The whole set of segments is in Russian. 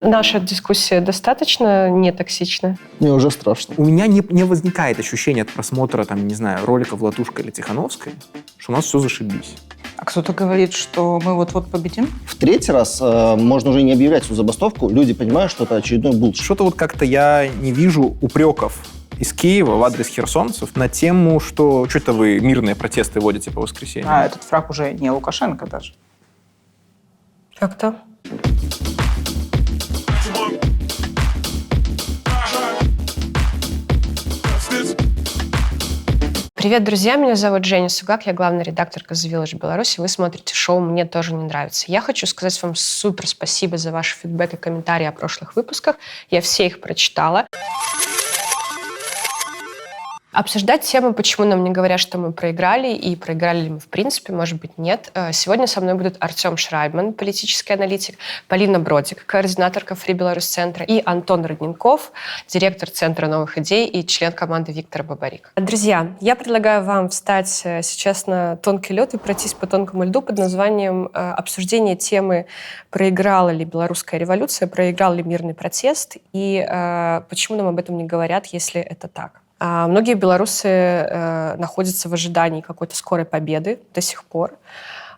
Наша дискуссия достаточно нетоксична? Мне уже страшно. У меня не возникает ощущения от просмотра, там, не знаю, роликов Латушка или Тихановской, что у нас все зашибись. А кто-то говорит, что мы вот-вот победим? В третий раз можно уже не объявлять всю забастовку. Люди понимают, что это очередной булшит. Что-то вот как-то я не вижу упреков из Киева в адрес херсонцев на тему, что это вы мирные протесты водите по воскресеньям. А этот фраг уже не Лукашенко даже. Как-то. Привет, друзья! Меня зовут Женя Сугак, я главный редактор «Казвилледж Беларусь», и вы смотрите шоу «Мне тоже не нравится». Я хочу сказать вам супер спасибо за ваш фидбэк и комментарии о прошлых выпусках. Я все их прочитала. Обсуждать тему, почему нам не говорят, что мы проиграли, и проиграли ли мы в принципе, может быть, нет. Сегодня со мной будут Артем Шрайбман, политический аналитик, Полина Бродик, координаторка Free Belarus центра, и Антон Родненков, директор Центра новых идей и член команды Виктора Бабарик. Друзья, я предлагаю вам встать сейчас на тонкий лед и пройтись по тонкому льду под названием обсуждение темы «Проиграла ли белорусская революция?», «Проиграл ли мирный протест?» и почему нам об этом не говорят, если это так. Многие белорусы находятся в ожидании какой-то скорой победы до сих пор.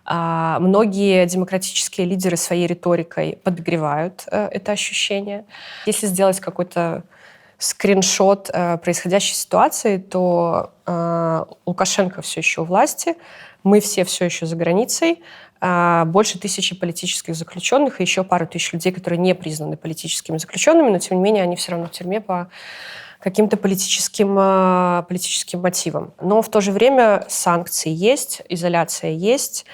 Многие демократические лидеры своей риторикой подогревают это ощущение. Если сделать какой-то скриншот происходящей ситуации, то Лукашенко все еще у власти, мы все еще за границей, больше 1000 политических заключенных и еще пару тысяч людей, которые не признаны политическими заключенными, но тем не менее они все равно в тюрьме по каким-то политическим мотивам. Но в то же время санкции есть, изоляция есть,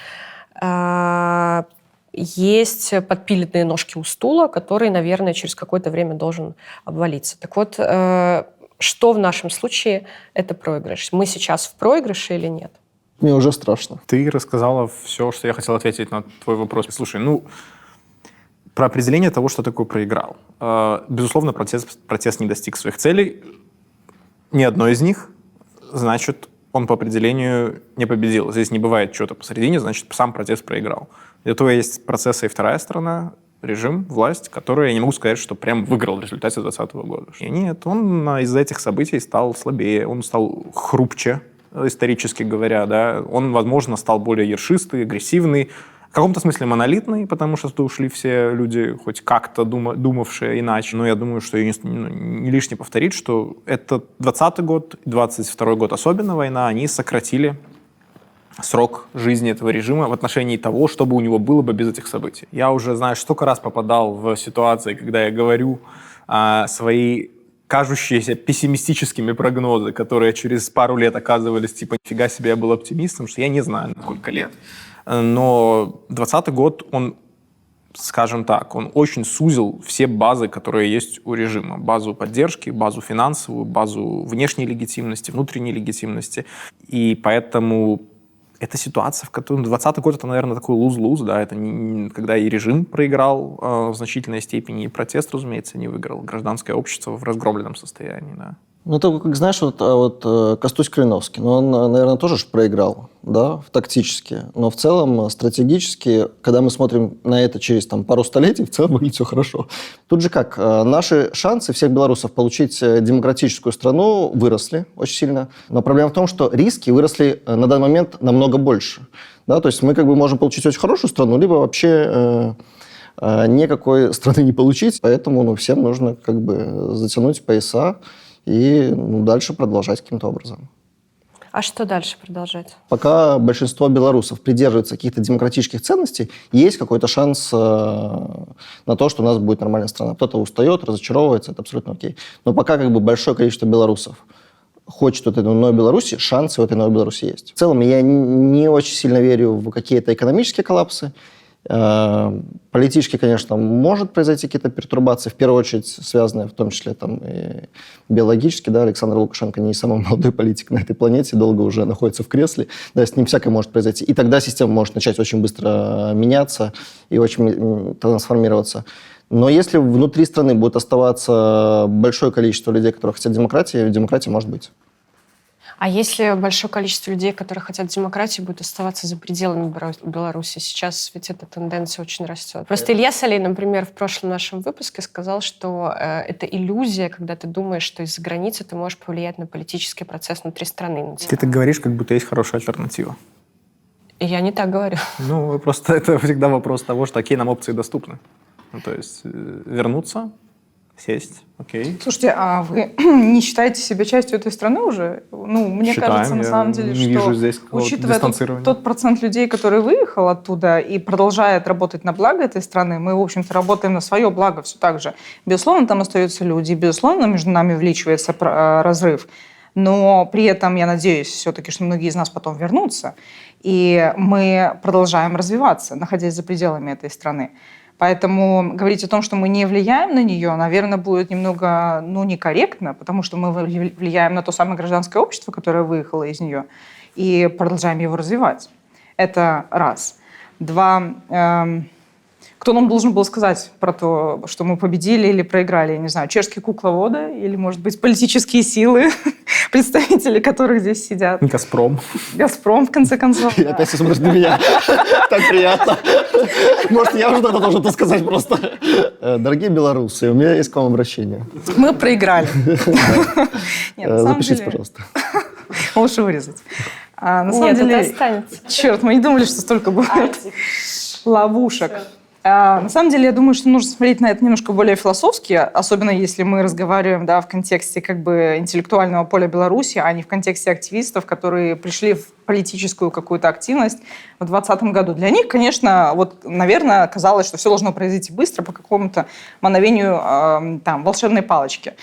есть подпиленные ножки у стула, который, наверное, через какое-то время должен обвалиться. Так вот, что в нашем случае это проигрыш? Мы сейчас в проигрыше или нет? Мне уже страшно. Ты рассказала все, что я хотел ответить на твой вопрос. Слушай, про определение того, что такое проиграл. Безусловно, протест не достиг своих целей. Ни одной из них, значит, он по определению не победил. Здесь не бывает чего-то посередине, значит, сам протест проиграл. Для этого есть процессы и вторая сторона, режим, власть, который, я не могу сказать, что прям выиграл в результате 2020 года. И нет, он из-за этих событий стал слабее, он стал хрупче, исторически говоря, да. Он, возможно, стал более ершистый, агрессивный, в каком-то смысле монолитный, потому что туда ушли все люди, хоть как-то думавшие иначе. Но я думаю, что не лишне повторить, что это 2020 год, 2022 год, особенно война, они сократили срок жизни этого режима в отношении того, чтобы у него было бы без этих событий. Я уже, знаешь, столько раз попадал в ситуации, когда я говорю свои кажущиеся пессимистическими прогнозы, которые через пару лет оказывались, нифига себе, я был оптимистом, что я не знаю, на сколько лет. Но 2020 год, он, скажем так, он очень сузил все базы, которые есть у режима. Базу поддержки, базу финансовую, базу внешней легитимности, внутренней легитимности. И поэтому эта ситуация, в которой 2020 год, это, наверное, такой lose-lose, да, это когда и режим проиграл в значительной степени, и протест, разумеется, не выиграл. Гражданское общество в разгромленном состоянии, да. Это, как знаешь, Костусь Калиновский, он, наверное, тоже проиграл, да, тактически, но в целом стратегически, когда мы смотрим на это через пару столетий, в целом выглядит все хорошо. Тут же как, наши шансы всех белорусов получить демократическую страну выросли очень сильно, но проблема в том, что риски выросли на данный момент намного больше, да, то есть мы можем получить очень хорошую страну, либо вообще никакой страны не получить, поэтому всем нужно затянуть пояса и дальше продолжать каким-то образом. А что дальше продолжать? Пока большинство белорусов придерживается каких-то демократических ценностей, есть какой-то шанс на то, что у нас будет нормальная страна. Кто-то устает, разочаровывается, это абсолютно окей. Но пока большое количество белорусов хочет этой новой Беларуси, шансы у этой новой Беларуси есть. В целом я не очень сильно верю в какие-то экономические коллапсы. Политически, конечно, может произойти какие-то пертурбации, в первую очередь связанные в том числе и биологически. Да, Александр Лукашенко не самый молодой политик на этой планете, долго уже находится в кресле. Да, с ним всякое может произойти. И тогда система может начать очень быстро меняться и очень трансформироваться. Но если внутри страны будет оставаться большое количество людей, которые хотят демократии, демократия может быть. А если большое количество людей, которые хотят демократии, будет оставаться за пределами Беларуси? Сейчас ведь эта тенденция очень растет. Просто Илья Солей, например, в прошлом нашем выпуске сказал, что это иллюзия, когда ты думаешь, что из-за границы ты можешь повлиять на политический процесс внутри страны. Ты так говоришь, как будто есть хорошая альтернатива. Я не так говорю. Ну, просто это всегда вопрос того, что какие нам опции доступны. Ну, то есть вернуться, сесть, окей. Слушайте, а вы не считаете себя частью этой страны уже? Ну, мне Считаем, кажется, на самом деле, не вижу здесь учитывая дистанцирования. тот процент людей, который выехал оттуда и продолжает работать на благо этой страны, мы, в общем-то, работаем на свое благо все так же. Безусловно, там остаются люди, безусловно, между нами увеличивается разрыв. Но при этом я надеюсь все-таки, что многие из нас потом вернутся, и мы продолжаем развиваться, находясь за пределами этой страны. Поэтому говорить о том, что мы не влияем на нее, наверное, будет немного некорректно, потому что мы влияем на то самое гражданское общество, которое выехало из нее, и продолжаем его развивать. Это раз. Два. Кто нам должен был сказать про то, что мы победили или проиграли? Я не знаю, чешские кукловоды или, может быть, политические силы, представители которых здесь сидят. «Газпром». «Газпром», в конце концов. И опять ты смотришь на меня. Так приятно. Может, я уже тогда должен это сказать просто. Дорогие белорусы, у меня есть к вам обращение. Мы проиграли. Запишите, пожалуйста. Лучше вырезать. На самом Нет, деле, это останется. черт, мы не думали, что столько будет ловушек. На самом деле, я думаю, что нужно смотреть на это немножко более философски, особенно если мы разговариваем в контексте интеллектуального поля Беларуси, а не в контексте активистов, которые пришли в политическую какую-то активность в 2020 году. Для них, конечно, наверное, казалось, что все должно произойти быстро по какому-то мановению волшебной палочки.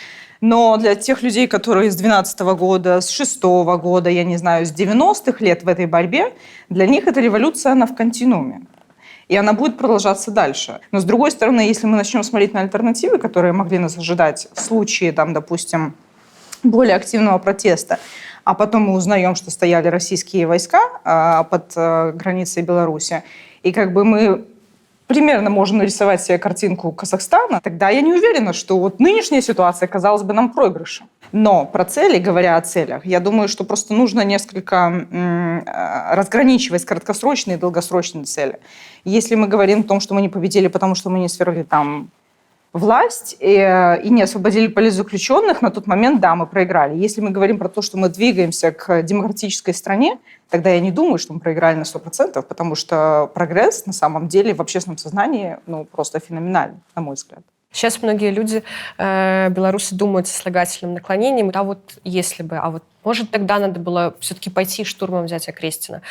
Но для тех людей, которые с 2012 года, с 2006 года, я не знаю, с 90-х лет в этой борьбе, для них эта революция, она в континууме. И она будет продолжаться дальше. Но, с другой стороны, если мы начнем смотреть на альтернативы, которые могли нас ожидать в случае, допустим, более активного протеста, а потом мы узнаем, что стояли российские войска под границей Беларуси, и мы примерно можем нарисовать себе картинку Казахстана, тогда я не уверена, что нынешняя ситуация казалась бы нам проигрышем. Но про цели, говоря о целях, я думаю, что просто нужно несколько разграничивать краткосрочные и долгосрочные цели. Если мы говорим о том, что мы не победили, потому что мы не свергли власть и не освободили политзаключенных, на тот момент, да, мы проиграли. Если мы говорим про то, что мы двигаемся к демократической стране, тогда я не думаю, что мы проиграли на 100%, потому что прогресс на самом деле в общественном сознании просто феноменальный, на мой взгляд. Сейчас многие люди, белорусы, думают со слагательным наклонением. Если бы, может, тогда надо было все-таки пойти штурмом взять Окрестино.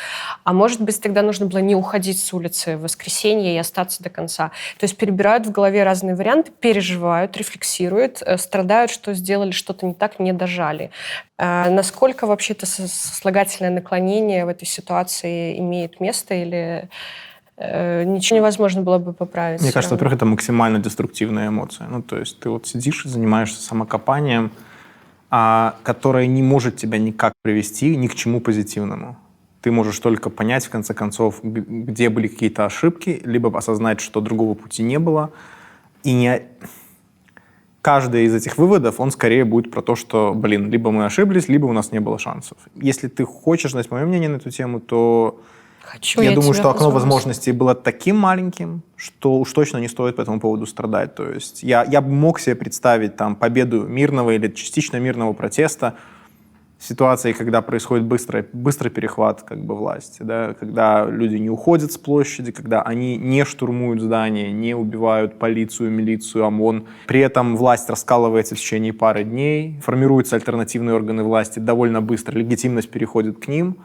А может быть, тогда нужно было не уходить с улицы в воскресенье и остаться до конца. То есть перебирают в голове разные варианты, переживают, рефлексируют, страдают, что сделали что-то не так, не дожали. Насколько вообще-то слагательное наклонение в этой ситуации имеет место или... ничего невозможно было бы поправить? Мне кажется, во-первых, это максимально деструктивная эмоция. То есть ты сидишь и занимаешься самокопанием, которое не может тебя никак привести ни к чему позитивному. Ты можешь только понять, в конце концов, где были какие-то ошибки, либо осознать, что другого пути не было. И каждый из этих выводов, он скорее будет про то, что, либо мы ошиблись, либо у нас не было шансов. Если ты хочешь знать мое мнение на эту тему, то... Я думаю, что окно возможностей было таким маленьким, что уж точно не стоит по этому поводу страдать. То есть я бы мог себе представить победу мирного или частично мирного протеста в ситуации, когда происходит быстрый перехват власти, да, когда люди не уходят с площади, когда они не штурмуют здания, не убивают полицию, милицию, ОМОН. При этом власть раскалывается в течение пары дней, формируются альтернативные органы власти довольно быстро, легитимность переходит к ним.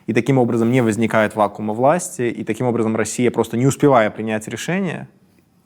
И таким образом не возникает вакуума власти, и таким образом Россия, просто не успевая принять решение,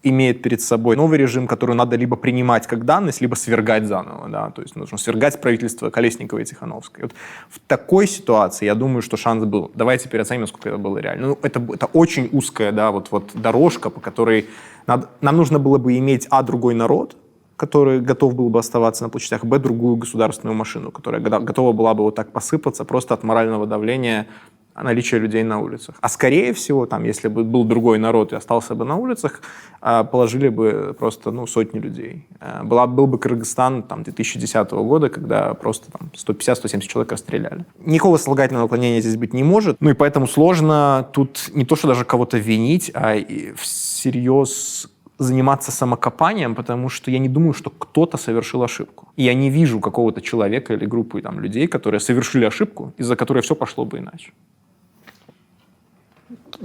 имеет перед собой новый режим, который надо либо принимать как данность, либо свергать заново. Да? То есть нужно свергать правительство Колесниковой и Тихановской. В такой ситуации, я думаю, что шанс был. Давайте переоценим, насколько это было реально. Это очень узкая дорожка, по которой нам нужно было бы иметь другой народ, который готов был бы оставаться на площадях, другую государственную машину, которая готова была бы так посыпаться просто от морального давления наличие людей на улицах. А скорее всего, там, если бы был другой народ и остался бы на улицах, положили бы просто сотни людей. Был бы Кыргызстан 2010 года, когда просто 150-170 человек расстреляли. Никакого слагательного наклонения здесь быть не может. И поэтому сложно тут не то, что даже кого-то винить, а всерьез заниматься самокопанием, потому что я не думаю, что кто-то совершил ошибку. И я не вижу какого-то человека или группы людей, которые совершили ошибку, из-за которой все пошло бы иначе.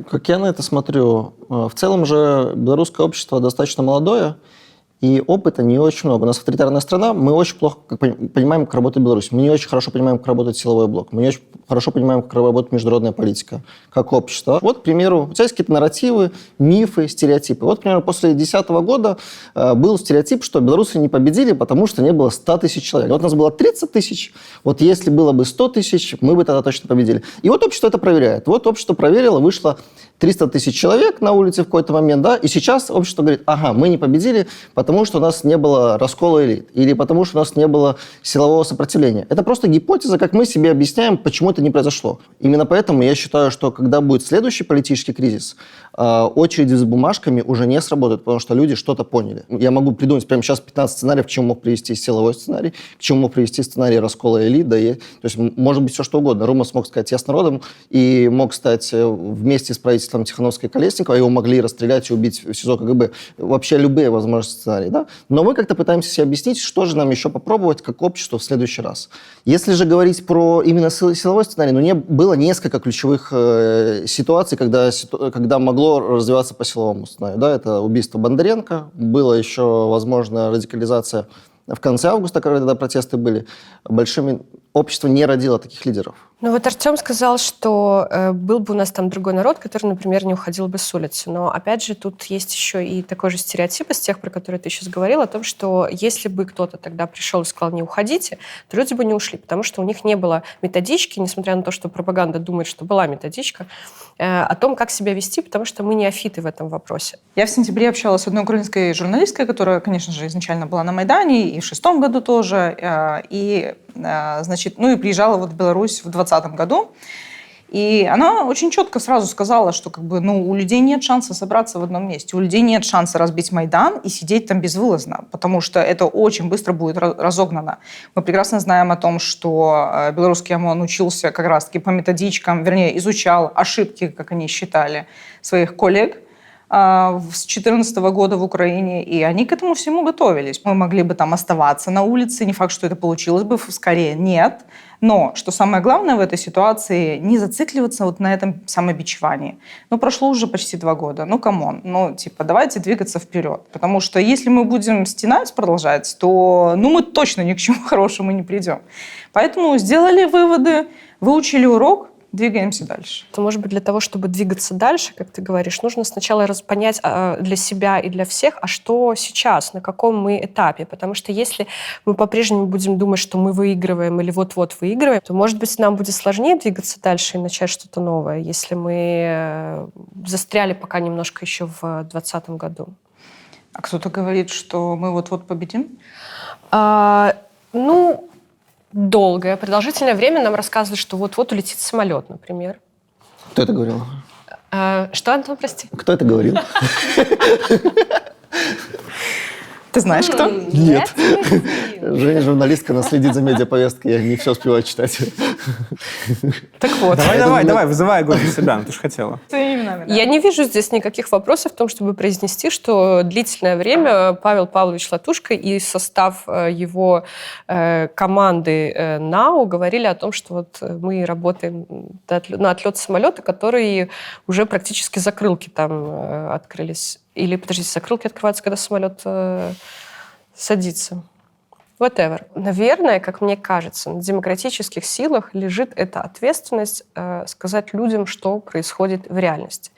Как я на это смотрю, в целом же белорусское общество достаточно молодое, и опыта не очень много. У нас авторитарная страна, мы очень плохо понимаем, как работает Беларусь. Мы не очень хорошо понимаем, как работает силовой блок. Мы не очень хорошо понимаем, как работает международная политика, как общество. Вот, к примеру, у тебя есть какие-то нарративы, мифы, стереотипы. Вот, к примеру, после 2010 года был стереотип, что белорусы не победили, потому что не было 100 тысяч человек. Вот у нас было 30 тысяч, вот если было бы 100 тысяч, мы бы тогда точно победили. И вот общество это проверяет. Вот общество проверило, вышло 300 тысяч человек на улице в какой-то момент, да, и сейчас общество говорит, ага, мы не победили, потому что у нас не было раскола элит, или потому что у нас не было силового сопротивления. Это просто гипотеза, как мы себе объясняем, почему это не произошло. Именно поэтому я считаю, что когда будет следующий политический кризис, очереди за бумажками уже не сработают, потому что люди что-то поняли. Я могу придумать прямо сейчас 15 сценариев, к чему мог привести силовой сценарий, к чему мог привести сценарий раскола элит, да, то есть может быть все что угодно. Румас мог сказать «я с народом» и мог стать вместе с правительством Тихановской и Колесникова, его могли расстрелять и убить в СИЗО КГБ. Вообще любые возможные сценарии, да? Но мы как-то пытаемся себе объяснить, что же нам еще попробовать как общество в следующий раз. Если же говорить про именно силовой сценарий, было несколько ключевых ситуаций, когда могло развиваться по силовому сценарию. Да? Это убийство Бондаренко, была еще, возможно, радикализация в конце августа, когда протесты были большими. Общество не родило таких лидеров. Вот Артем сказал, что был бы у нас там другой народ, который, например, не уходил бы с улицы. Но, опять же, тут есть еще и такой же стереотип из тех, про которые ты сейчас говорил, о том, что если бы кто-то тогда пришел и сказал «не уходите», то люди бы не ушли, потому что у них не было методички, несмотря на то, что пропаганда думает, что была методичка, о том, как себя вести, потому что мы неофиты в этом вопросе. Я в сентябре общалась с одной украинской журналисткой, которая, конечно же, изначально была на Майдане, и в 2006 году тоже, и приезжала в Беларусь в 2020 году. И она очень четко сразу сказала, что у людей нет шанса собраться в одном месте, у людей нет шанса разбить Майдан и сидеть там безвылазно, потому что это очень быстро будет разогнано. Мы прекрасно знаем о том, что белорусский ОМОН учился как раз-таки по методичкам, вернее, изучал ошибки, как они считали, своих коллег с 2014 года в Украине, и они к этому всему готовились. Мы могли бы там оставаться на улице, не факт, что это получилось бы, скорее нет. Но, что самое главное в этой ситуации, не зацикливаться на этом самобичевании. Прошло уже почти 2 года, камон, давайте двигаться вперед. Потому что если мы будем стенать продолжать, то мы точно ни к чему хорошему не придем. Поэтому сделали выводы, выучили урок, двигаемся дальше. То, может быть, для того, чтобы двигаться дальше, как ты говоришь, нужно сначала понять для себя и для всех, а что сейчас, на каком мы этапе. Потому что если мы по-прежнему будем думать, что мы выигрываем или вот-вот выигрываем, то, может быть, нам будет сложнее двигаться дальше и начать что-то новое, если мы застряли пока немножко еще в 2020 году. А кто-то говорит, что мы вот-вот победим? Долгое, продолжительное время нам рассказывают, что вот-вот улетит самолет, например. Кто это говорил? Что, Антон, прости? Кто это говорил? Ты знаешь, кто? Нет. Женя журналистка, она следит за медиаповесткой, я не все успеваю читать. Так вот. Давай, вызывай огонь в себя, ты же хотела. Я не вижу здесь никаких вопросов в том, чтобы произнести, что длительное время Павел Павлович Латушко и состав его команды НАУ говорили о том, что мы работаем на отлет самолета, который уже практически закрылки там открылись. Или, подождите, закрылки открываются, когда самолет садится. Whatever. Наверное, как мне кажется, на демократических силах лежит эта ответственность сказать людям, что происходит в реальности.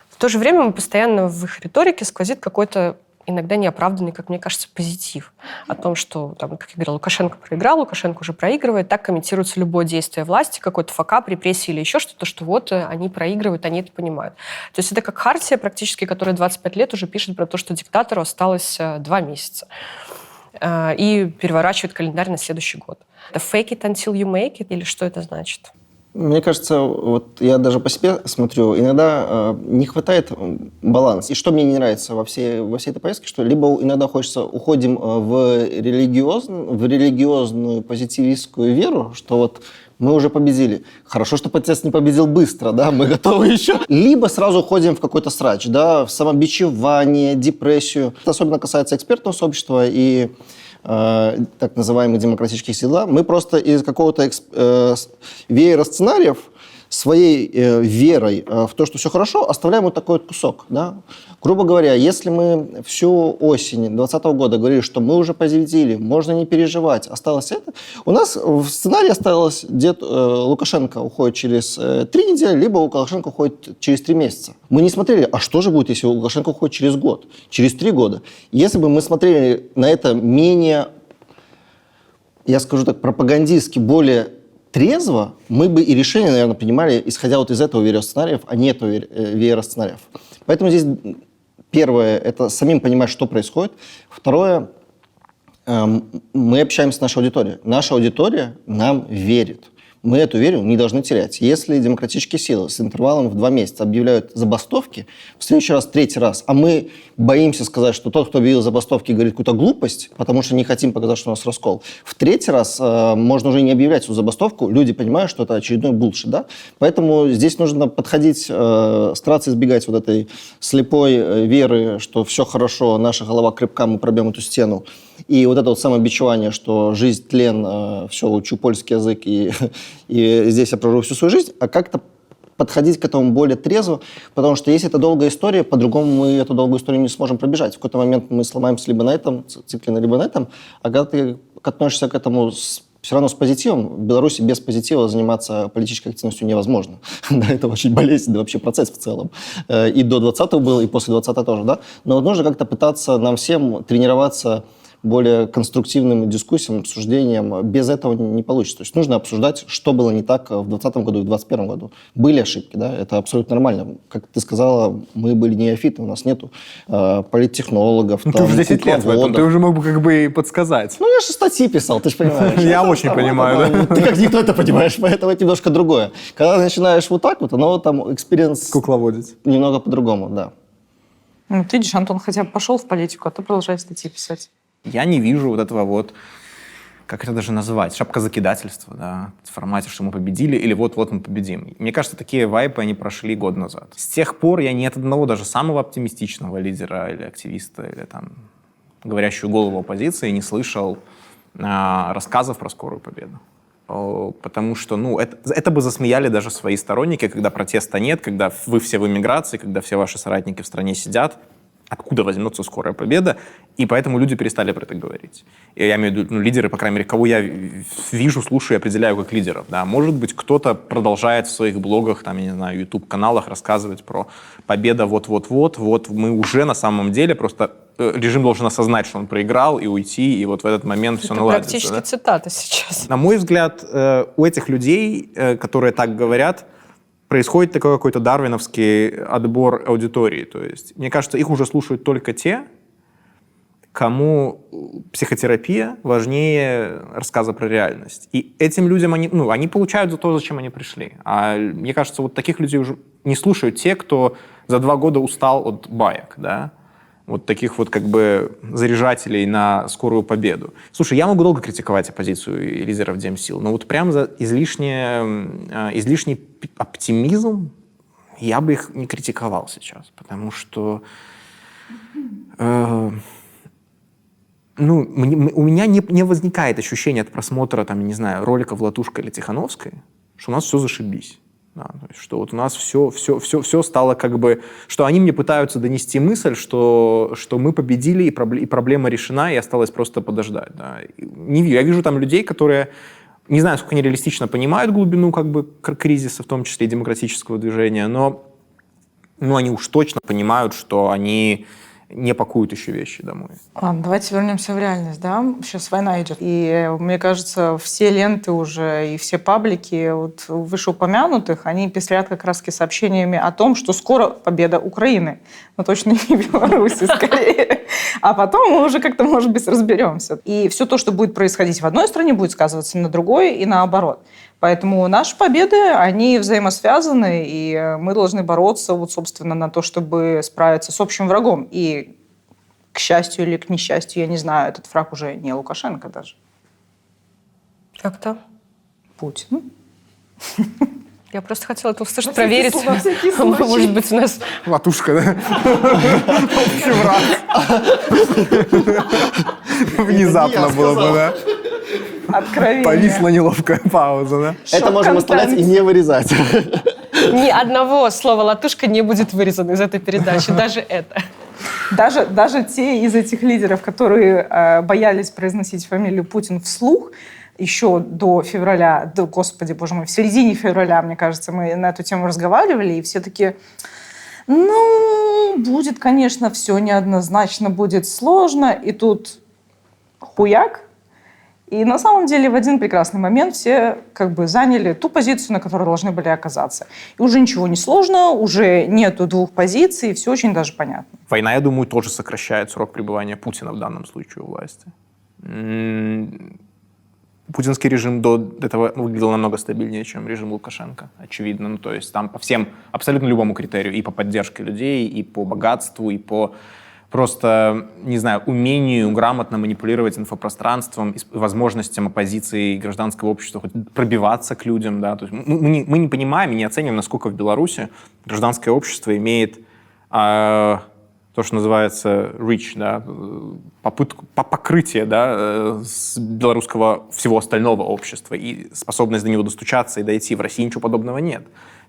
В то же время мы постоянно в их риторике сквозит какой-то иногда неоправданный, как мне кажется, позитив о том, что, как я говорила, Лукашенко проиграл, Лукашенко уже проигрывает, так комментируется любое действие власти, какой-то факап, репрессии или еще что-то, что они проигрывают, они это понимают. То есть это как Хартия практически, которая 25 лет уже пишет про то, что диктатору осталось 2 месяца. И переворачивает календарь на следующий год. Это fake it until you make it, или что это значит? Мне кажется, вот я даже по себе смотрю, иногда не хватает баланса. И что мне не нравится во всей этой поездке, что либо иногда уходим в религиозную позитивистскую веру, что вот мы уже победили. Хорошо, что протест не победил быстро, да, мы готовы еще. Либо сразу уходим в какой-то срач, да, в самобичевание, депрессию. Это особенно касается экспертного сообщества и так называемых демократических сил. Да. Мы просто из какого-то веера сценариев своей верой в то, что все хорошо, оставляем вот такой вот кусок. Да? Грубо говоря, если мы всю осень 2020 года говорили, что мы уже победили, можно не переживать, осталось это, у нас в сценарии осталось Лукашенко уходит через 3 недели, либо Лукашенко уходит через 3 месяца. Мы не смотрели, а что же будет, если Лукашенко уходит через год, через 3 года. Если бы мы смотрели на это менее, я скажу так, пропагандистски, более трезво, мы бы и решение, наверное, принимали, исходя вот из этого веера сценариев, а не этого веера сценариев. Поэтому здесь первое – это самим понимать, что происходит. Второе – мы общаемся с нашей аудиторией. Наша аудитория нам верит. Мы эту веру не должны терять. Если демократические силы с интервалом в 2 месяца объявляют забастовки, в следующий раз, 3-й раз, а мы боимся сказать, что тот, кто объявил забастовки, говорит какую-то глупость, потому что не хотим показать, что у нас раскол, в 3-й раз можно уже не объявлять эту забастовку, люди понимают, что это очередной булшит, да? Поэтому здесь нужно подходить, стараться избегать вот этой слепой веры, что все хорошо, наша голова крепка, мы пробьем эту стену. И вот это вот самобичевание, что жизнь, тлен, все, учу польский язык, и здесь я проживу всю свою жизнь, а как-то подходить к этому более трезво, потому что если это долгая история, по-другому мы эту долгую историю не сможем пробежать. В какой-то момент мы сломаемся либо на этом цикле, либо на этом, а когда ты относишься к этому все равно с позитивом, в Беларуси без позитива заниматься политической активностью невозможно. Да, это очень болезненный вообще процесс в целом. И до 20-го был, и после 20-го тоже, да. Но вот нужно как-то пытаться нам всем тренироваться более конструктивным дискуссиям, обсуждениям. Без этого не получится. То есть нужно обсуждать, что было не так в 2020 году и в 2021 году. Были ошибки, да, это абсолютно нормально. Как ты сказала, мы были неофиты, у нас нету политтехнологов. Ну, ты уже 10 лет в этом, ты уже мог бы как бы и подсказать. Ну, я же статьи писал, ты же понимаешь. Я очень понимаю, да. Ты как никто это понимаешь, поэтому это немножко другое. Когда ты начинаешь вот так вот, оно там экспириенс Кукловодить. Немного по-другому, да. Ну, ты видишь, Антон хотя бы пошел в политику, а ты продолжаешь статьи писать. Я не вижу вот этого вот, как это даже назвать, шапкозакидательства, да, в формате, что мы победили, или вот-вот мы победим. Мне кажется, такие вайпы, они прошли год назад. С тех пор я ни от одного даже самого оптимистичного лидера или активиста, или там говорящую голову оппозиции не слышал рассказов про скорую победу. Потому что, ну, это бы засмеяли даже свои сторонники, когда протеста нет, когда вы все в эмиграции, когда все ваши соратники в стране сидят. Откуда возьмется скорая победа, и поэтому люди перестали про это говорить. И я имею в виду, лидеры, по крайней мере, кого я вижу, слушаю и определяю как лидеров. Да. Может быть, кто-то продолжает в своих блогах, там, я не знаю, YouTube-каналах рассказывать про победа вот-вот-вот, вот мы уже на самом деле, просто режим должен осознать, что он проиграл, и уйти, и вот в этот момент все наладится. Это практически да? цитата сейчас. На мой взгляд, у этих людей, которые так говорят, происходит такой какой-то дарвиновский отбор аудитории. То есть, мне кажется, их уже слушают только те, кому психотерапия важнее рассказа про реальность. И этим людям они получают за то, зачем они пришли. А мне кажется, вот таких людей уже не слушают те, кто за 2 года устал от баек, да? Вот таких вот как бы заряжателей на скорую победу. Слушай, я могу долго критиковать оппозицию и лидеров демсил, но вот прям за излишний оптимизм я бы их не критиковал сейчас, потому что у меня не возникает ощущения от просмотра, там, не знаю, роликов Латушка или Тихановской, что у нас все зашибись. Да, то есть, что вот у нас все стало как бы... Что они мне пытаются донести мысль, что мы победили, и проблема решена, и осталось просто подождать. Да. Я вижу там людей, которые... Не знаю, сколько они реалистично понимают глубину как бы кризиса, в том числе и демократического движения, но они уж точно понимают, что они не пакуют еще вещи домой. Ладно, давайте вернемся в реальность, да? Сейчас война идет. И мне кажется, все ленты уже и все паблики вот вышеупомянутых, они пестрят как раз сообщениями о том, что скоро победа Украины. Но точно не Беларуси, скорее. А потом мы уже как-то, может быть, разберемся. И все то, что будет происходить в одной стране, будет сказываться на другой и наоборот. Поэтому наши победы, они взаимосвязаны, и мы должны бороться, вот, собственно, на то, чтобы справиться с общим врагом. И, к счастью или к несчастью, я не знаю, этот враг уже не Лукашенко даже. Как-то? Путин. Я просто хотела это услышать, проверить. На всякий случай. Может быть, у нас... Латушка, да? Общий враг. Внезапно было бы, да? Откровение. Повисла неловкая пауза, да? Это можем оставлять и не вырезать. Ни одного слова «латушка» не будет вырезано из этой передачи, даже это. Даже те из этих лидеров, которые боялись произносить фамилию Путин вслух, еще до февраля, господи, боже мой, в середине февраля, мне кажется, мы на эту тему разговаривали, и все таки будет, конечно, все неоднозначно, будет сложно, и тут хуяк. И на самом деле в один прекрасный момент все как бы заняли ту позицию, на которой должны были оказаться. И уже ничего не сложно, уже нету двух позиций, все очень даже понятно. Война, я думаю, тоже сокращает срок пребывания Путина в данном случае у власти. Путинский режим до этого выглядел намного стабильнее, чем режим Лукашенко, очевидно. Ну, то есть там по всем, абсолютно любому критерию, и по поддержке людей, и по богатству, и по просто, не знаю, умению грамотно манипулировать инфопространством, возможностям оппозиции и гражданского общества хоть пробиваться к людям. Да? То есть мы не понимаем и не оцениваем, насколько в Беларуси гражданское общество имеет то, что называется reach, да, попытку, покрытие, да, с белорусского всего остального общества и способность до него достучаться и дойти. В России ничего подобного нет.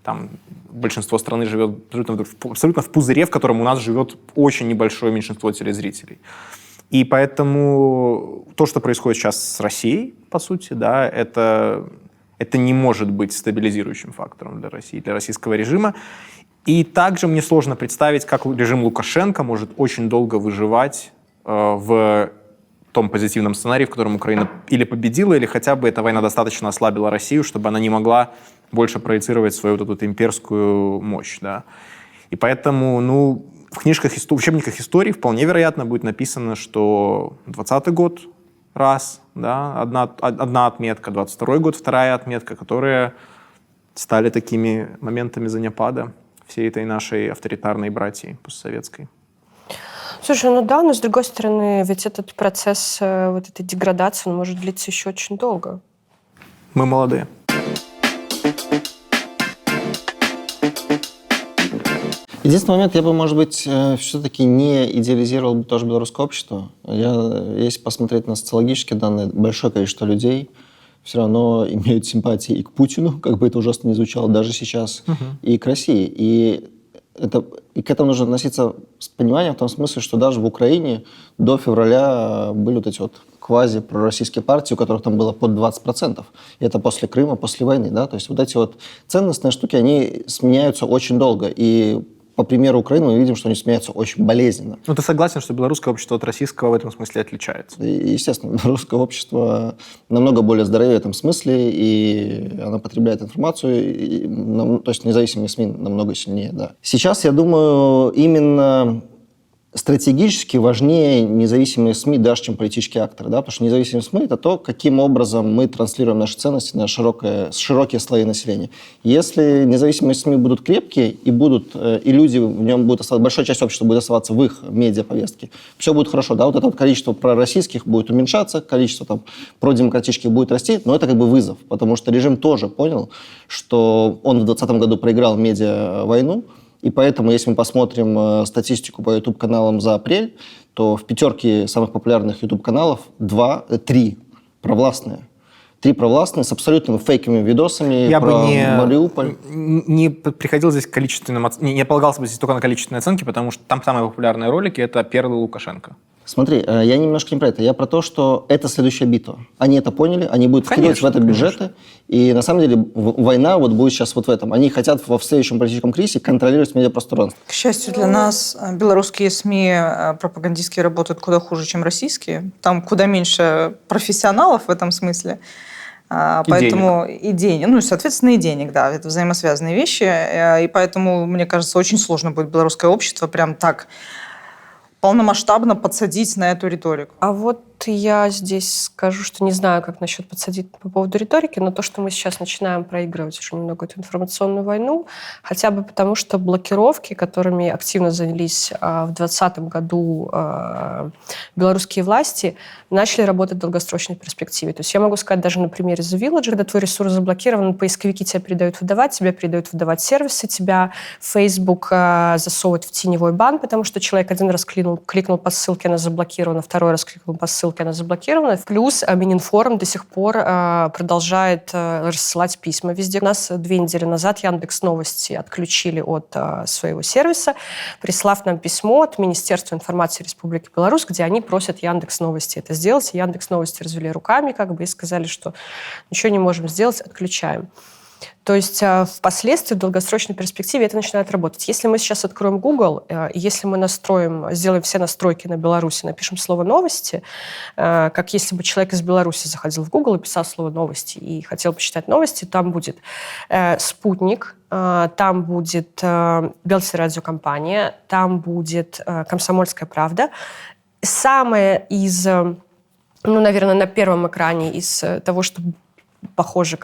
Там большинство страны живет абсолютно в пузыре, в котором у нас живет очень небольшое меньшинство телезрителей. И поэтому то, что происходит сейчас с Россией, по сути, да, это не может быть стабилизирующим фактором для России, для российского режима. И также мне сложно представить, как режим Лукашенко может очень долго выживать в том позитивном сценарии, в котором Украина или победила, или хотя бы эта война достаточно ослабила Россию, чтобы она не могла больше проецировать свою вот эту имперскую мощь. Да. И поэтому, в книжках, в учебниках истории вполне вероятно будет написано, что 20-й год раз, да, одна отметка, 22-й год вторая отметка, которые стали такими моментами занепада всей этой нашей авторитарной братьи постсоветской. Слушай, да, но с другой стороны, ведь этот процесс вот этой деградации, он может длиться еще очень долго. Мы молодые. Единственный момент, я бы, может быть, все-таки не идеализировал бы тоже белорусское общество. Если посмотреть на социологические данные, большое количество людей все равно имеют симпатии и к Путину, как бы это ужасно не звучало, даже сейчас, и к России. И к этому нужно относиться с пониманием в том смысле, что даже в Украине до февраля были вот эти вот квази-пророссийские партии, у которых там было под 20%. И это после Крыма, после войны. Да? То есть вот эти вот ценностные штуки, они сменяются очень долго. И по примеру Украины мы видим, что они сменяются очень болезненно. Ну, ты согласен, что белорусское общество от российского в этом смысле отличается? И, естественно, белорусское общество намного более здоровее в этом смысле, и оно потребляет информацию, то есть независимые СМИ намного сильнее, да. Сейчас, я думаю, именно стратегически важнее независимые СМИ даже, чем политические акторы, да, потому что независимые СМИ – это то, каким образом мы транслируем наши ценности на широкие слои населения. Если независимые СМИ будут крепкие и люди в нем будут оставаться, большая часть общества будет оставаться в их медиаповестке, все будет хорошо, да, вот это вот количество пророссийских будет уменьшаться, количество там продемократических будет расти, но это как бы вызов, потому что режим тоже понял, что он в 2020 году проиграл медиа-войну. И поэтому, если мы посмотрим статистику по YouTube-каналам за апрель, то в пятерке самых популярных YouTube-каналов 3 провластные. 3 провластные с абсолютно фейковыми видосами про Мариуполь. Не приходил здесь не полагался бы здесь только на количественные оценки, потому что там самые популярные ролики – это перлы Лукашенко. Смотри, я немножко не про это. Я про то, что это следующая битва. Они это поняли, они будут вкидывать в это бюджеты. И на самом деле война вот будет сейчас вот в этом. Они хотят в следующем политическом кризисе контролировать медиапространство. К счастью для нас, белорусские СМИ пропагандистские работают куда хуже, чем российские. Там куда меньше профессионалов в этом смысле. Поэтому и денег. Ну, и, соответственно, и денег, да. Это взаимосвязанные вещи. И поэтому, мне кажется, очень сложно будет белорусское общество прям так полномасштабно подсадить на эту риторику. А вот я здесь скажу, что не знаю, как насчет подсадить по поводу риторики, но то, что мы сейчас начинаем проигрывать уже немного эту информационную войну, хотя бы потому, что блокировки, которыми активно занялись в 2020 году белорусские власти, начали работать в долгосрочной перспективе. То есть я могу сказать даже на примере The Village, когда твой ресурс заблокирован, поисковики тебя передают выдавать сервисы, тебя Facebook засовывает в теневой бан, потому что человек один раз кликнул по ссылке, она заблокирована, второй раз кликнул по ссылке, она заблокирована. Плюс Мининформ до сих пор продолжает рассылать письма везде. У нас 2 недели назад Яндекс.Новости отключили от своего сервиса, прислав нам письмо от Министерства информации Республики Беларусь, где они просят Яндекс.Новости это сделать. Яндекс.Новости развели руками и сказали, что ничего не можем сделать, отключаем. То есть впоследствии, в долгосрочной перспективе это начинает работать. Если мы сейчас откроем Google, если мы сделаем все настройки на Беларуси, напишем слово «новости», как если бы человек из Беларуси заходил в Google и писал слово «новости» и хотел почитать новости, там будет «Спутник», там будет Белтелерадиокомпания, там будет «Комсомольская правда». Самое наверное, на первом экране из того, что похоже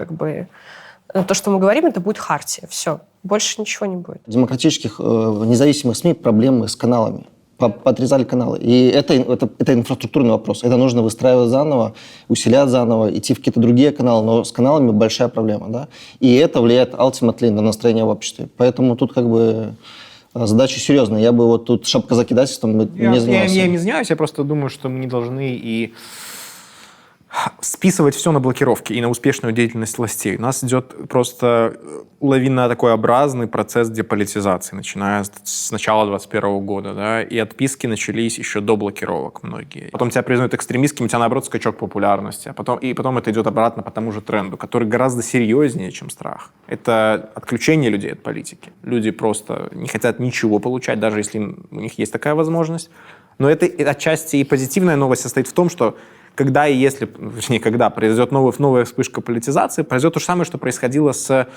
то, что мы говорим, это будет Хартия. Все. Больше ничего не будет. В демократических независимых СМИ проблемы с каналами. Подрезали каналы. И это инфраструктурный вопрос. Это нужно выстраивать заново, усилять заново, идти в какие-то другие каналы. Но с каналами большая проблема. Да? И это влияет ultimately на настроение в обществе. Поэтому тут задача серьезная. Я бы тут шапкозакидательством не занимался. Я не занимаюсь, я просто думаю, что мы не должны и списывать все на блокировки и на успешную деятельность властей. У нас идет просто лавинообразный процесс деполитизации, начиная с начала 2021 года. Да? И отписки начались еще до блокировок многие. Потом тебя признают экстремистским, у тебя, наоборот, скачок популярности. Потом это идет обратно по тому же тренду, который гораздо серьезнее, чем страх. Это отключение людей от политики. Люди просто не хотят ничего получать, даже если у них есть такая возможность. Но это отчасти и позитивная новость состоит в том, что когда произойдет новая вспышка политизации, произойдет то же самое, что происходило с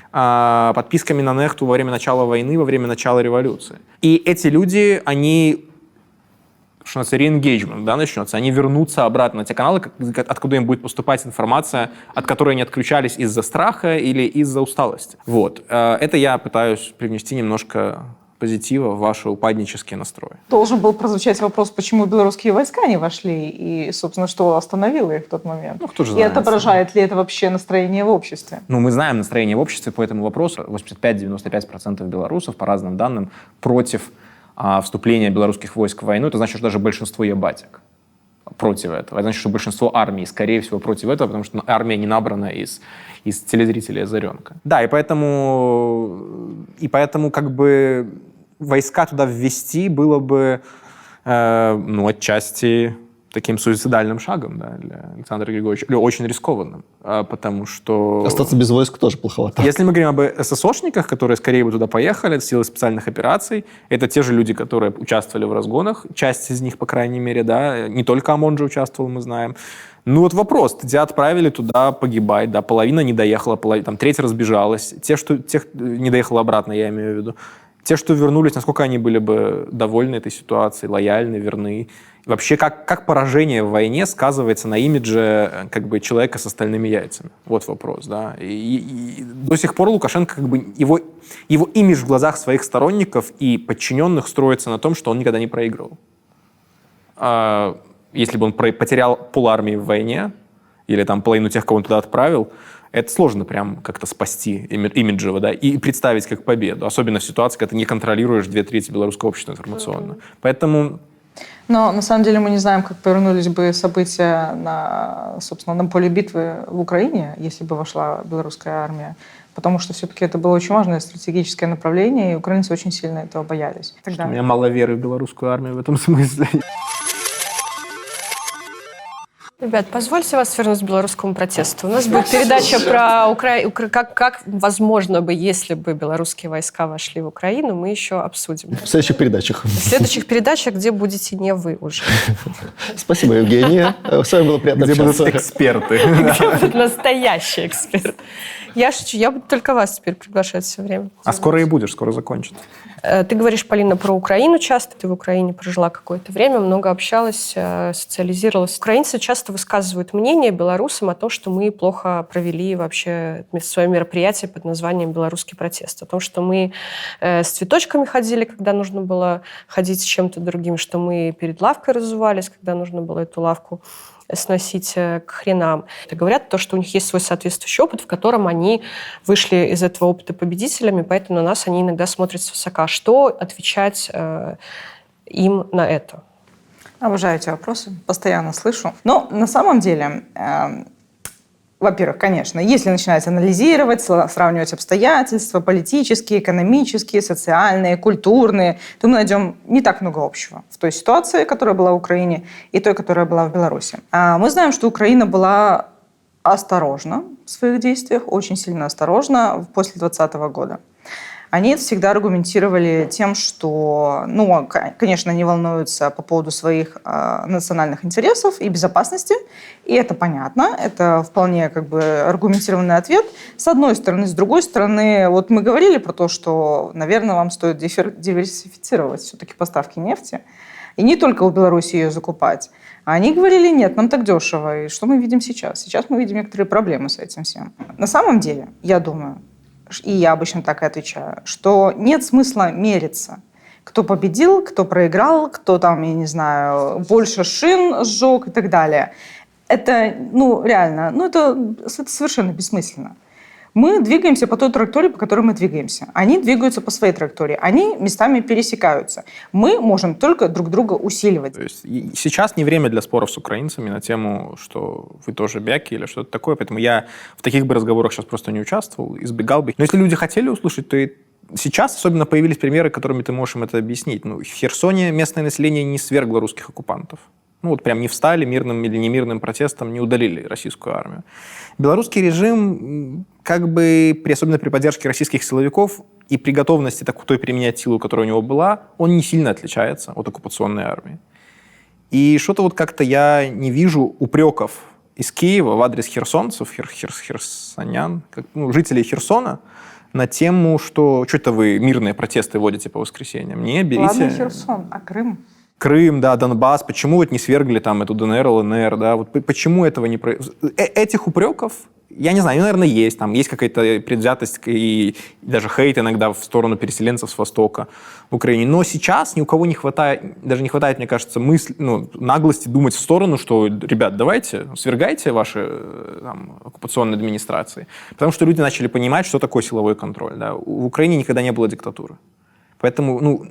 подписками на нехту во время начала войны, во время начала революции. И эти люди, что называется, re-engagement, начнется, они вернутся обратно на те каналы, откуда им будет поступать информация, от которой они отключались из-за страха или из-за усталости. Это я пытаюсь привнести немножко позитива в ваши упаднические настрои. Должен был прозвучать вопрос, почему белорусские войска не вошли и, собственно, что остановило их в тот момент. Кто же и знает, отображает ли это вообще настроение в обществе? Мы знаем настроение в обществе по этому вопросу. 85-95% белорусов, по разным данным, против вступления белорусских войск в войну. Это значит, что даже большинство ебатик против этого. Это значит, что большинство армии, скорее всего, против этого, потому что армия не набрана из телезрителей «Озаренка». Да, и поэтому войска туда ввести было бы, отчасти таким суицидальным шагом, для Александра Григорьевича, очень рискованным, потому что... Остаться без войск тоже плоховато. Если мы говорим об ССОшниках, которые скорее бы туда поехали, силы специальных операций, это те же люди, которые участвовали в разгонах, часть из них, по крайней мере, не только ОМОН же участвовал, мы знаем. Вопрос, тебя отправили туда погибать, половина не доехала, треть разбежалась, тех не доехала обратно, я имею в виду. Те, что вернулись, насколько они были бы довольны этой ситуацией, лояльны, верны? Вообще, как поражение в войне сказывается на имидже человека с остальными яйцами? Вот вопрос, да. И до сих пор Лукашенко, его имидж в глазах своих сторонников и подчиненных строится на том, что он никогда не проигрывал. Если бы он потерял полармии в войне, или половину тех, кого он туда отправил, это сложно прям как-то спасти имиджево, и представить как победу. Особенно в ситуации, когда ты не контролируешь 2/3 белорусского общества информационно. Поэтому... Но на самом деле мы не знаем, как повернулись бы события на поле битвы в Украине, если бы вошла белорусская армия. Потому что все-таки это было очень важное стратегическое направление, и украинцы очень сильно этого боялись. У меня мало веры в белорусскую армию в этом смысле. Ребят, позвольте вас вернуть к белорусскому протесту. У нас будет передача про как возможно бы, если бы белорусские войска вошли в Украину, мы еще обсудим. В следующих передачах. В следующих передачах, где будете не вы уже. Спасибо, Евгения. С вами было приятно Где общаться. будут эксперты. Где будет настоящий эксперт. Я шучу, я буду только вас теперь приглашать все время. А скоро и будешь, скоро закончит. Ты говоришь, Полина, про Украину часто. Ты в Украине прожила какое-то время, много общалась, социализировалась. Украинцы часто высказывают мнение белорусам о том, что мы плохо провели вообще свое мероприятие под названием «Белорусский протест». О том, что мы с цветочками ходили, когда нужно было ходить с чем-то другим, что мы перед лавкой разувались, когда нужно было эту лавку сносить к хренам. Говорят то, что у них есть свой соответствующий опыт, в котором они вышли из этого опыта победителями, поэтому на нас они иногда смотрят свысока. Что отвечать им на это? Обожаю эти вопросы, постоянно слышу. Но на самом деле, во-первых, конечно, если начинать анализировать, сравнивать обстоятельства политические, экономические, социальные, культурные, то мы найдем не так много общего в той ситуации, которая была в Украине, и той, которая была в Беларуси. Мы знаем, что Украина была осторожна в своих действиях, очень сильно осторожна после 2020 года. Они это всегда аргументировали тем, что, конечно, они волнуются по поводу своих национальных интересов и безопасности, и это понятно, это вполне аргументированный ответ. С одной стороны. С другой стороны, вот мы говорили про то, что, наверное, вам стоит диверсифицировать все-таки поставки нефти, и не только в Беларуси ее закупать. А они говорили, нет, нам так дешево. И что мы видим сейчас? Сейчас мы видим некоторые проблемы с этим всем. На самом деле, я думаю, и я обычно так и отвечаю, что нет смысла мериться. Кто победил, кто проиграл, кто там, я не знаю, больше шин сжег и так далее. Это, реально, это совершенно бессмысленно. Мы двигаемся по той траектории, по которой мы двигаемся. Они двигаются по своей траектории. Они местами пересекаются. Мы можем только друг друга усиливать. То есть сейчас не время для споров с украинцами на тему, что вы тоже бяки или что-то такое. Поэтому я в таких бы разговорах сейчас просто не участвовал, избегал бы. Но если люди хотели услышать, то и сейчас особенно появились примеры, которыми ты можешь им это объяснить. В Херсоне местное население не свергло русских оккупантов. Прям не встали мирным или немирным протестом, не удалили российскую армию. Белорусский режим, особенно при поддержке российских силовиков и при готовности той применять силу, которая у него была, он не сильно отличается от оккупационной армии. И что-то как-то я не вижу упреков из Киева в адрес херсонцев, херсонян, жителей Херсона, на тему, что это вы мирные протесты водите по воскресеньям. Не, берите... Ладно, Херсон, а Крым? Крым, да, Донбасс, почему не свергли эту ДНР, ЛНР, да, почему этого не происходит? Этих упреков, я не знаю, наверное, есть какая-то предвзятость и даже хейт иногда в сторону переселенцев с Востока в Украине, но сейчас ни у кого не хватает, мне кажется, наглости думать в сторону, что, ребят, давайте, свергайте ваши оккупационные администрации, потому что люди начали понимать, что такое силовой контроль, да. В Украине никогда не было диктатуры, поэтому,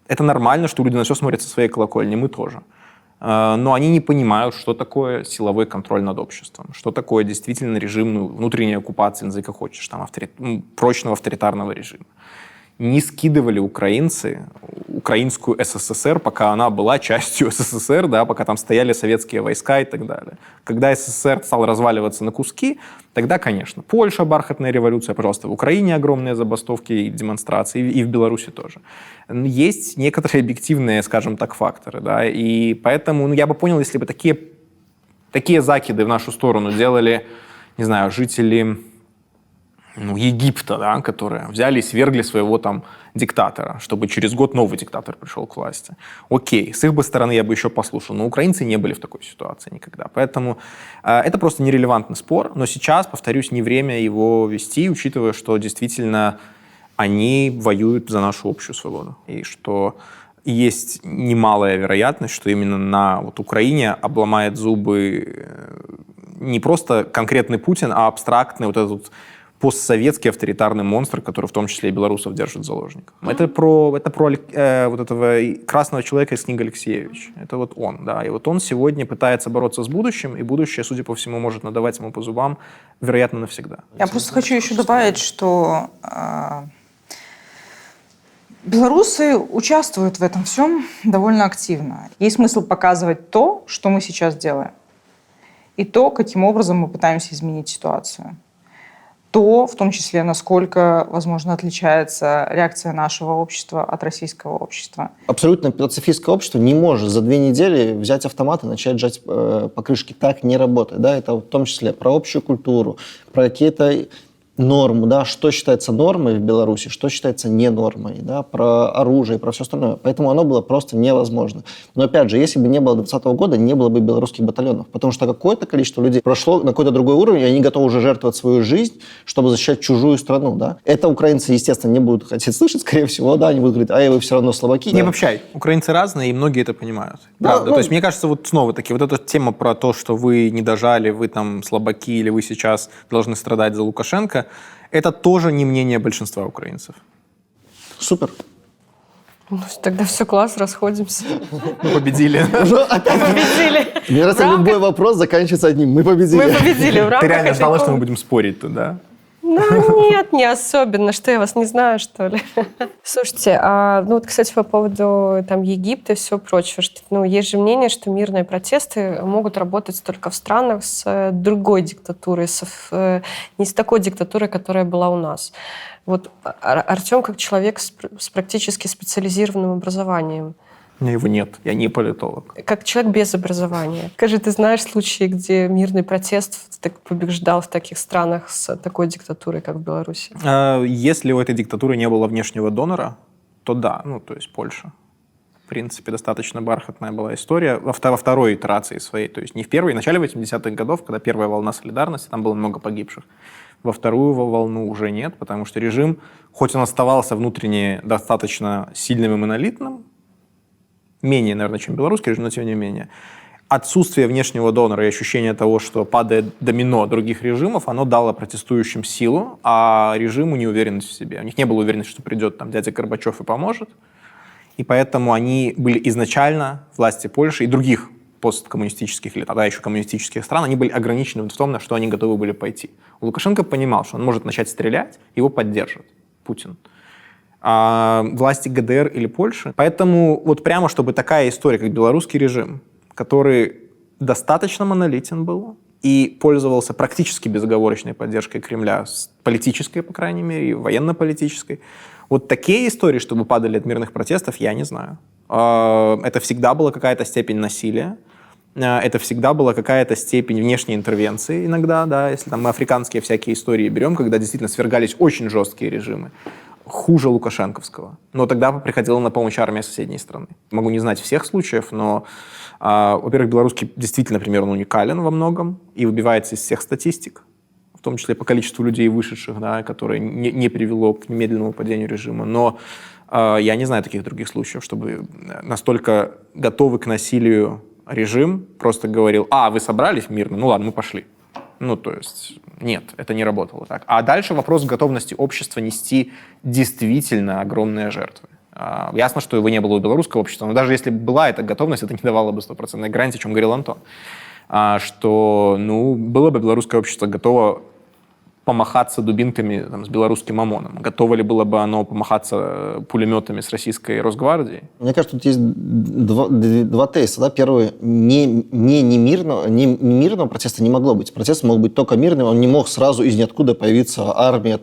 это нормально, что люди на все смотрят со своей колокольни, мы тоже. Но они не понимают, что такое силовой контроль над обществом, что такое действительно режим внутренней оккупации, назови как хочешь, прочного авторитарного режима. Не скидывали украинцы украинскую СССР, пока она была частью СССР, да, пока там стояли советские войска и так далее. Когда СССР стал разваливаться на куски, тогда, конечно, Польша, бархатная революция, пожалуйста, в Украине огромные забастовки и демонстрации, и в Беларуси тоже. Есть некоторые объективные, скажем так, факторы, да, и поэтому я бы понял, если бы такие закиды в нашу сторону делали, не знаю, жители Египта, да, которые взяли и свергли своего диктатора, чтобы через год новый диктатор пришел к власти. Окей, с их бы стороны я бы еще послушал, но украинцы не были в такой ситуации никогда. Поэтому это просто нерелевантный спор, но сейчас, повторюсь, не время его вести, учитывая, что действительно они воюют за нашу общую свободу. И что есть немалая вероятность, что именно на Украине обломает зубы не просто конкретный Путин, а абстрактный этот постсоветский авторитарный монстр, который в том числе и белорусов держит в заложниках. Это про этого красного человека из книги Алексеевич. Это он, да. И он сегодня пытается бороться с будущим, и будущее, судя по всему, может надавать ему по зубам, вероятно, навсегда. Я просто хочу еще добавить, что белорусы участвуют в этом всем довольно активно. Есть смысл показывать то, что мы сейчас делаем. и то, каким образом мы пытаемся изменить ситуацию. То, в том числе, насколько, возможно, отличается реакция нашего общества от российского общества. Абсолютно пацифистское общество не может за 2 недели взять автомат и начать жать по крышке. Так не работает. Да? Это в том числе про общую культуру, про какие-то норму, да, что считается нормой в Беларуси, что считается не нормой, да, про оружие, про все остальное. Поэтому оно было просто невозможно. Но опять же, если бы не было 2020 года, не было бы белорусских батальонов, потому что какое-то количество людей прошло на какой-то другой уровень, и они готовы уже жертвовать свою жизнь, чтобы защищать чужую страну, да. Это украинцы, естественно, не будут хотеть слышать, скорее всего, да, они будут говорить, вы все равно слабаки. Не да. обобщай. Украинцы разные, и многие это понимают. Правда. То есть, мне кажется, вот снова-таки, вот эта тема про то, что вы не дожали, вы там слабаки, или вы сейчас должны страдать за Лукашенко, это тоже не мнение большинства украинцев. Супер. Ну, тогда все, класс, расходимся. Мы победили. Победили. Мне нравится, любой вопрос заканчивается одним. Мы победили. Мы победили в рамках Ты реально этой ждала, что мы комнаты. будем спорить тут, да? Ну, нет, не особенно. Что, я вас не знаю, что ли? Слушайте, вот, кстати, по поводу там Египта и всего прочего, что, есть же мнение, что мирные протесты могут работать только в странах с другой диктатурой, не с такой диктатурой, которая была у нас. Вот Артем, как человек с практически специализированным образованием, У меня его нет, я не политолог. как человек без образования, скажи, ты знаешь случаи, где мирный протест так побеждал в таких странах с такой диктатурой, как в Беларуси? Если у этой диктатуры не было внешнего донора, то да, то есть Польша. В принципе, достаточно бархатная была история во второй итерации своей, то есть не в первой, в начале 80-х годов, когда первая волна солидарности, там было много погибших. Во вторую волну уже нет, потому что режим, хоть он оставался внутренне достаточно сильным и монолитным, менее, наверное, чем белорусский режим, но тем не менее, отсутствие внешнего донора и ощущение того, что падает домино других режимов, оно дало протестующим силу, а режиму неуверенность в себе. У них не было уверенности, что придет там дядя Горбачев и поможет, и поэтому они были изначально, власти Польши и других посткоммунистических или тогда еще коммунистических стран, они были ограничены в том, на что они готовы были пойти. Лукашенко понимал, что он может начать стрелять, его поддержит Путин. А власти ГДР или Польши. Поэтому вот прямо, чтобы такая история, как белорусский режим, который достаточно монолитен был и пользовался практически безоговорочной поддержкой Кремля, политической, по крайней мере, и военно-политической, вот такие истории, чтобы падали от мирных протестов, я не знаю. Это всегда была какая-то степень насилия, это всегда была какая-то степень внешней интервенции иногда, да, если там мы африканские всякие истории берем, когда действительно свергались очень жесткие режимы, хуже лукашенковского. Но тогда приходила на помощь армия соседней страны. Могу не знать всех случаев, но, во-первых, белорусский действительно примерно уникален во многом и выбивается из всех статистик, в том числе по количеству людей вышедших, да, которые не привело к немедленному падению режима. Но я не знаю таких других случаев, чтобы настолько готовый к насилию режим просто говорил, вы собрались мирно, ну ладно, мы пошли. То есть нет, это не работало так. А дальше вопрос готовности общества нести действительно огромные жертвы. Ясно, что его не было у белорусского общества, но даже если бы была эта готовность, это не давало бы стопроцентной гарантии, о чем говорил Антон. Что, было бы белорусское общество готово помахаться дубинками с белорусским ОМОНом. Готово ли было бы оно помахаться пулеметами с российской Росгвардией? Мне кажется, тут есть два тезиса. Да? Первый, не мирного протеста не могло быть. Протест мог быть только мирным, он не мог сразу из ниоткуда появиться армия,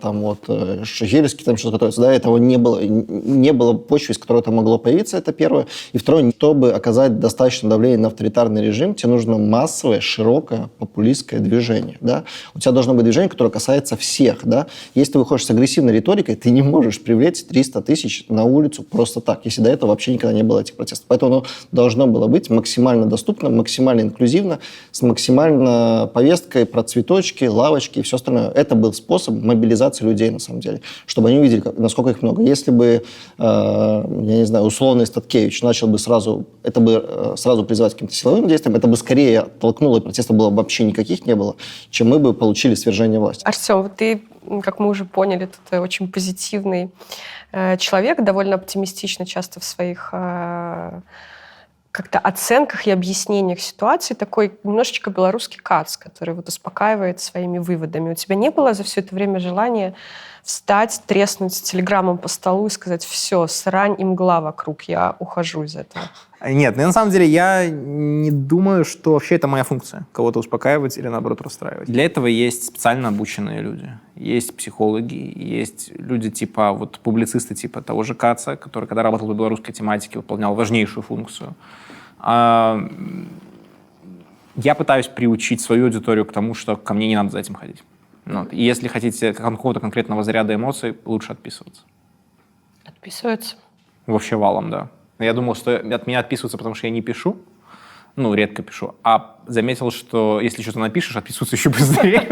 Шагельский, что-то готовится. Да? Этого не было почвы, из которой это могло появиться, это первое. И второе, чтобы оказать достаточное давление на авторитарный режим, тебе нужно массовое, широкое, популистское движение. Да? У тебя должно быть движение, которое касается всех, да. Если ты выходишь с агрессивной риторикой, ты не можешь привлечь 300 тысяч на улицу просто так, если до этого вообще никогда не было этих протестов. Поэтому оно должно было быть максимально доступно, максимально инклюзивно, с максимально повесткой про цветочки, лавочки и все остальное. Это был способ мобилизации людей, на самом деле, чтобы они увидели, насколько их много. Если бы, я не знаю, условный Статкевич начал бы сразу призывать к каким-то силовым действиям, это бы скорее оттолкнуло, и протестов было бы вообще никаких не было, чем мы бы получили свержение власти. Артем, вот ты, как мы уже поняли, ты очень позитивный человек, довольно оптимистично часто в своих как-то оценках и объяснениях ситуации, такой немножечко белорусский Кац, который вот успокаивает своими выводами. У тебя не было за все это время желания встать, треснуть телеграммом по столу и сказать: все, срань и мгла вокруг, я ухожу из этого? Нет, на самом деле я не думаю, что вообще это моя функция, кого-то успокаивать или, наоборот, расстраивать. Для этого есть специально обученные люди. Есть психологи, есть люди типа, вот публицисты типа того же Каца, который, когда работал в белорусской тематике, выполнял важнейшую функцию. Я пытаюсь приучить свою аудиторию к тому, что ко мне не надо за этим ходить. Вот. И если хотите какого-то конкретного заряда эмоций, лучше отписываться. Отписываются? Вообще валом, да. Я думал, что от меня отписываются, потому что я не пишу. Ну, редко пишу. А заметил, что если что-то напишешь, отписываются еще быстрее.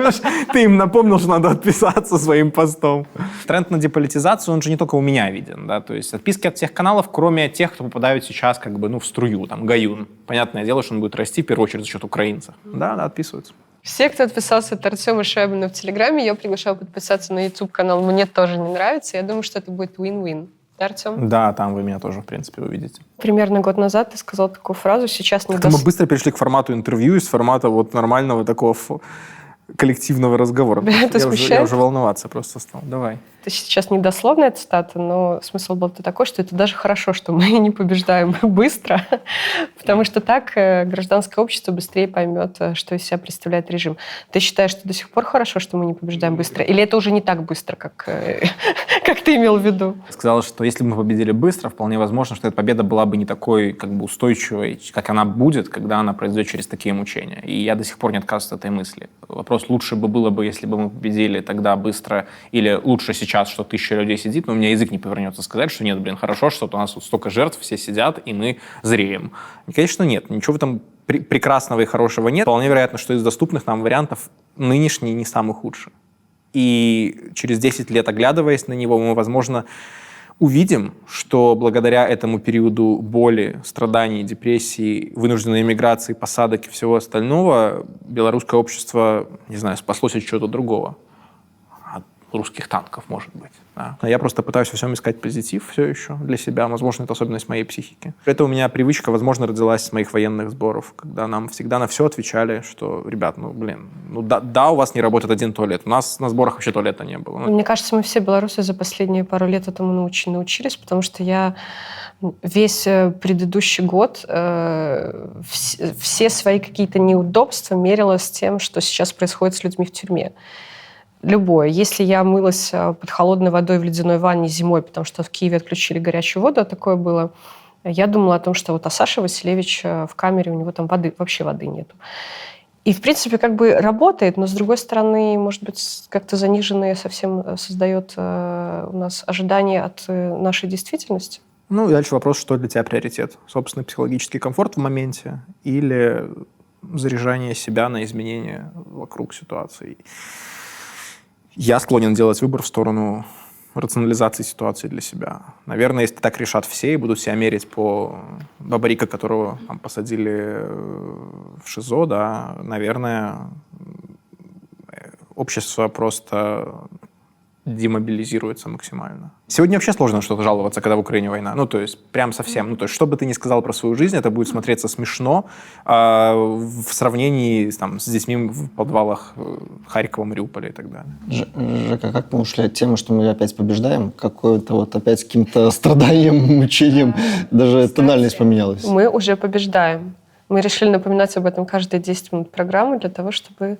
Ты им напомнил, что надо отписаться своим постом. Тренд на деполитизацию, он же не только у меня виден. Да? То есть отписки от всех каналов, кроме тех, кто попадают сейчас как бы, в струю. Там, Гаюн. Понятное дело, что он будет расти в первую очередь за счет украинцев. Да, отписываются. Все, кто отписался от Артема Шрайбмана в Телеграме, я приглашаю подписаться на YouTube-канал. Мне тоже не нравится. Я думаю, что это будет win-win. Артем? Да, там вы меня тоже, в принципе, увидите. Примерно год назад ты сказал такую фразу: сейчас не Мы быстро перешли к формату интервью из формата вот нормального такого коллективного разговора. Это смущает? Я уже волноваться просто стал. Давай. Это сейчас не дословная цитата, но смысл был такой, что это даже хорошо, что мы не побеждаем быстро, потому что так гражданское общество быстрее поймет, что из себя представляет режим. Ты считаешь, что до сих пор хорошо, что мы не побеждаем быстро? Или это уже не так быстро, как ты имел в виду? Сказала, что если бы мы победили быстро, вполне возможно, что эта победа была бы не такой как бы устойчивой, как она будет, когда она произойдет через такие мучения. И я до сих пор не отказываюсь от этой мысли. Вопрос: лучше бы было бы, если бы мы победили тогда быстро, или лучше сейчас, что 1000 людей сидит, но у меня язык не повернется сказать, что нет, хорошо, что у нас вот столько жертв, все сидят, и мы зреем. И, конечно, нет. Ничего в этом прекрасного и хорошего нет. Вполне вероятно, что из доступных нам вариантов нынешний не самый худший. И через 10 лет, оглядываясь на него, мы, возможно, увидим, что благодаря этому периоду боли, страданий, депрессии, вынужденной эмиграции, посадок и всего остального, белорусское общество, не знаю, спаслось от чего-то другого. От русских танков, может быть. Да. А я просто пытаюсь во всем искать позитив все еще для себя. Возможно, это особенность моей психики. Это у меня привычка, возможно, родилась с моих военных сборов, когда нам всегда на все отвечали, что, ребят, да, у вас не работает один туалет. У нас на сборах вообще туалета не было. Мне кажется, мы все белорусы за последние пару лет этому научились, потому что я весь предыдущий год все свои какие-то неудобства мерила с тем, что сейчас происходит с людьми в тюрьме. Любое. Если я мылась под холодной водой в ледяной ванне зимой, потому что в Киеве отключили горячую воду, а такое было, я думала о том, что вот Саша Василевич в камере, у него там вообще воды нету. И, в принципе, как бы работает, но, с другой стороны, может быть, как-то заниженное совсем создает у нас ожидания от нашей действительности. И дальше вопрос, что для тебя приоритет? Собственный психологический комфорт в моменте или заряжание себя на изменения вокруг ситуации? Я склонен делать выбор в сторону рационализации ситуации для себя. Наверное, если так решат все и будут себя мерить по бабарика, которого там посадили в ШИЗО, да, наверное, общество просто демобилизируется максимально. Сегодня вообще сложно на что-то жаловаться, когда в Украине война. То есть прям совсем. То есть что бы ты ни сказал про свою жизнь, это будет смотреться смешно в сравнении с детьми в подвалах Харькова, Мариуполя и так далее. Жека, как мы ушли от темы, что мы опять побеждаем? Какое-то опять каким-то страданием, мучением. Даже тональность поменялась. Мы уже побеждаем. Мы решили напоминать об этом каждые 10 минут программы для того, чтобы...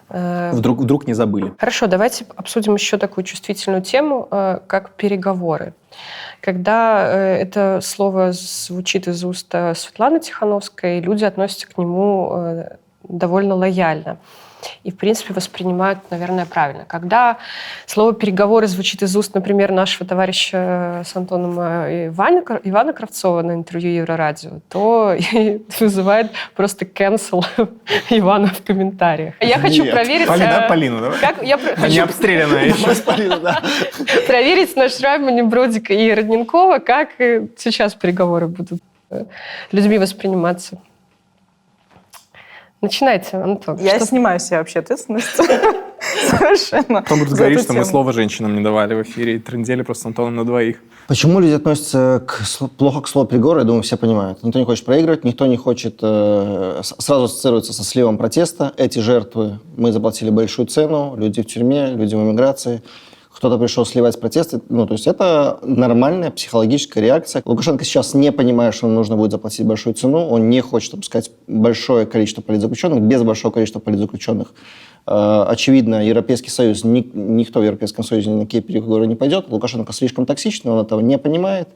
Вдруг не забыли. Хорошо, давайте обсудим еще такую чувствительную тему, как переговоры. Когда это слово звучит из уст Светланы Тихановской, люди относятся к нему довольно лояльно. И, в принципе, воспринимают, наверное, правильно. Когда слово «переговоры» звучит из уст, например, нашего товарища с Антоном Ивана Кравцова на интервью Еврорадио, то вызывает просто cancel Ивана в комментариях. Я хочу проверить... Полину, давай. Не обстрелянная еще. Полина, да. Проверить на Шрайбмане, Бродика и Родненкова, как сейчас переговоры будут людьми восприниматься. Начинайте, Антон. Я снимаю с себя вообще ответственность. Совершенно. Потом будут говорить, что мы слово женщинам не давали в эфире и трындели просто с Антоном на двоих. Почему люди относятся плохо к слову переговоры, я думаю, все понимают. Никто не хочет проигрывать, никто не хочет... Сразу ассоциируется со сливом протеста. Эти жертвы, мы заплатили большую цену, люди в тюрьме, люди в эмиграции. кто-то пришел сливать протесты. Ну, то есть это нормальная психологическая реакция. Лукашенко сейчас не понимает, что ему нужно будет заплатить большую цену. Он не хочет опускать большое количество политзаключенных. Без большого количества политзаключенных, очевидно, Европейский Союз, никто в Европейском Союзе ни на какие переговоры не пойдет. Лукашенко слишком токсичный, он этого не понимает.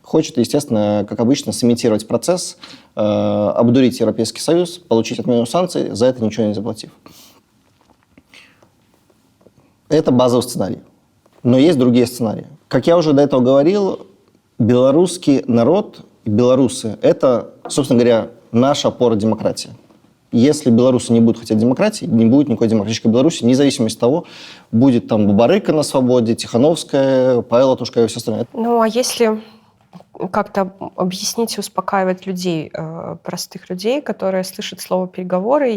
Хочет, естественно, как обычно, сымитировать процесс, обдурить Европейский Союз, получить отмену санкций, за это ничего не заплатив. Это базовый сценарий. Но есть другие сценарии. Как я уже до этого говорил, белорусский народ, белорусы – это, собственно говоря, наша опора демократии. Если белорусы не будут хотеть демократии, не будет никакой демократической Беларуси, вне зависимости от того, будет там Бабарыка на свободе, Тихановская, Павел Латушко и все остальное. Ну, а если как-то объяснить и успокаивать людей, простых людей, которые слышат слово «переговоры»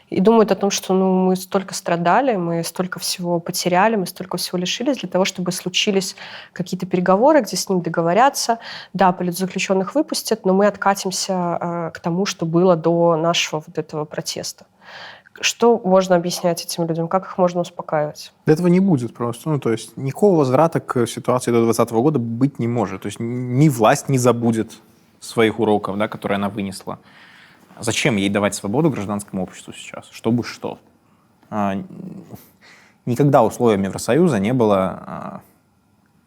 и думают о том, что мы столько страдали, мы столько всего потеряли, мы столько всего лишились для того, чтобы случились какие-то переговоры, где с ним договорятся. Да, политзаключенных выпустят, но мы откатимся к тому, что было до нашего вот этого протеста. Что можно объяснять этим людям? Как их можно успокаивать? Этого не будет просто. Ну, то есть никакого возврата к ситуации до 2020 года быть не может. То есть ни власть не забудет своих уроков, да, которые она вынесла. Зачем ей давать свободу гражданскому обществу сейчас? Чтобы что? Никогда условием Евросоюза не было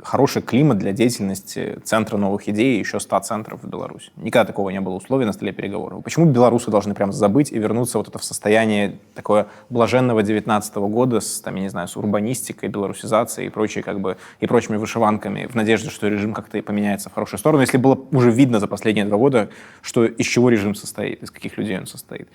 хороший климат для деятельности Центра новых идей и еще 100 центров в Беларуси. Никогда такого не было условия на столе переговоров. Почему белорусы должны прям забыть и вернуться вот это в состояние такое блаженного 19 года с, там, я не знаю, с урбанистикой, белорусизацией и прочей, как бы, и прочими вышиванками в надежде, что режим как-то и поменяется в хорошую сторону, если было уже видно за последние 2 года, что из чего режим состоит, из каких людей он состоит.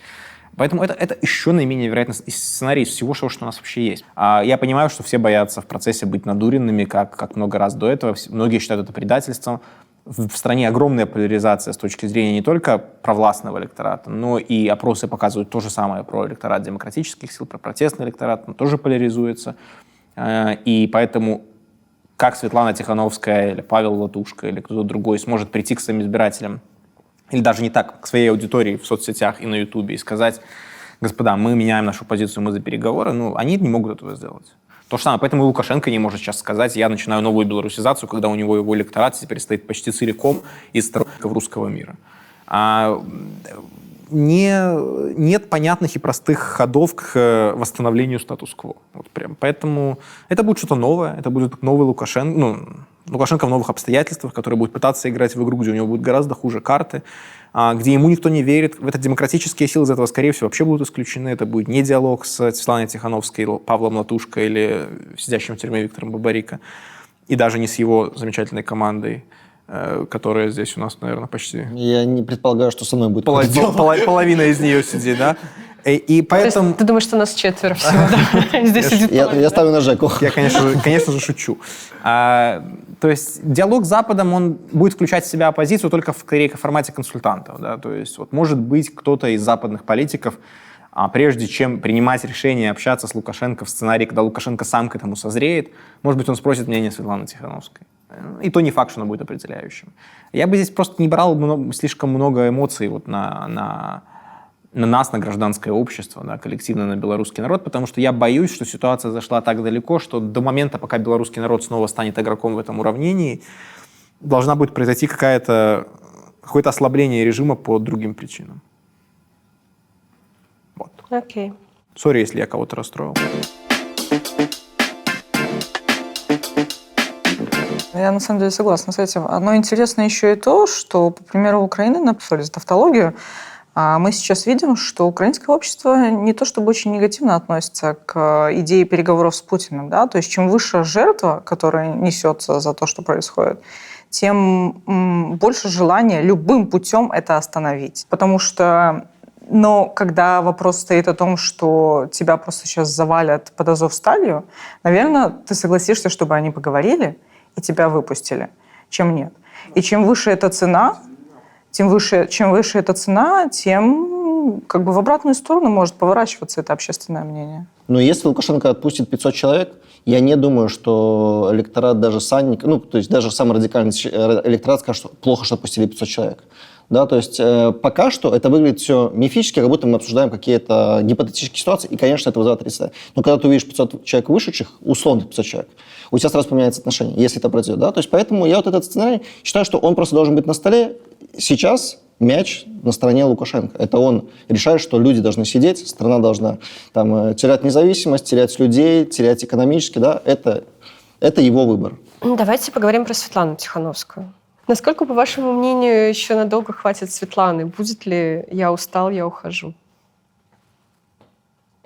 Поэтому это еще наименее вероятный сценарий из всего, что у нас вообще есть. Я понимаю, что все боятся в процессе быть надуренными, как много раз до этого. Многие считают это предательством. В стране огромная поляризация с точки зрения не только провластного электората, но и опросы показывают то же самое про электорат демократических сил, про протестный электорат. Он тоже поляризуется. И поэтому как Светлана Тихановская или Павел Латушко или кто-то другой сможет прийти к своим избирателям, или даже не так, к своей аудитории в соцсетях и на Ютубе и сказать: господа, мы меняем нашу позицию, мы за переговоры, они не могут этого сделать. То же самое, поэтому и Лукашенко не может сейчас сказать: я начинаю новую белорусизацию, когда у него его электорат теперь стоит почти целиком из сторонников русского мира. Нет понятных и простых ходов к восстановлению статус-кво. Вот прям. Поэтому это будет что-то новое, это будет новый Лукашенко, Лукашенко в новых обстоятельствах, который будет пытаться играть в игру, где у него будут гораздо хуже карты, где ему никто не верит. В это демократические силы из этого, скорее всего, вообще будут исключены. Это будет не диалог с Светланой Тихановской, Павлом Латушко или сидящим в тюрьме Виктором Бабарико, и даже не с его замечательной командой, которая здесь у нас, наверное, почти... Я не предполагаю, что со мной будет половина из нее сидит, да? И поэтому... Ты думаешь, что нас 4 всего, да? Здесь сидит половина. Я ставлю на Жеку. Я, конечно же, шучу. То есть диалог с Западом, он будет включать в себя оппозицию только в формате консультантов. Да? То есть вот может быть кто-то из западных политиков, прежде чем принимать решение общаться с Лукашенко в сценарии, когда Лукашенко сам к этому созреет, может быть, он спросит мнение Светланы Тихановской. И то не факт, что оно будет определяющим. Я бы здесь просто не брал слишком много эмоций вот на нас, на гражданское общество, да, коллективно на белорусский народ, потому что я боюсь, что ситуация зашла так далеко, что до момента, пока белорусский народ снова станет игроком в этом уравнении, должна будет произойти какое-то ослабление режима по другим причинам. Вот. Окей. Сори, если я кого-то расстроил. Я на самом деле согласна с этим. Но интересно еще и то, что, по примеру Украины, написали за тавтологию, мы сейчас видим, что украинское общество не то чтобы очень негативно относится к идее переговоров с Путиным. Да? То есть чем выше жертва, которая несется за то, что происходит, тем больше желания любым путем это остановить. Потому что, когда вопрос стоит о том, что тебя просто сейчас завалят под Азовсталью, наверное, ты согласишься, чтобы они поговорили и тебя выпустили, чем нет. И чем выше эта цена, чем выше эта цена, тем в обратную сторону может поворачиваться это общественное мнение. Но если Лукашенко отпустит 500 человек, я не думаю, что электорат даже Санника, то есть даже самый радикальный электорат скажет, что плохо, что отпустили 500 человек. Да, то есть пока что это выглядит все мифически, как будто мы обсуждаем какие-то гипотетические ситуации, и, конечно, это вызывает отрицание. Но когда ты увидишь 500 человек вышедших, условно 500 человек, у тебя сразу поменяется отношение, если это произойдет. Да? То есть поэтому я вот этот сценарий считаю, что он просто должен быть на столе. Сейчас мяч на стороне Лукашенко. Это он решает, что люди должны сидеть, страна должна там, терять независимость, терять людей, терять экономически. Да? Это его выбор. Давайте поговорим про Светлану Тихановскую. Насколько, по вашему мнению, еще надолго хватит Светланы? Будет ли «я устал, я ухожу»?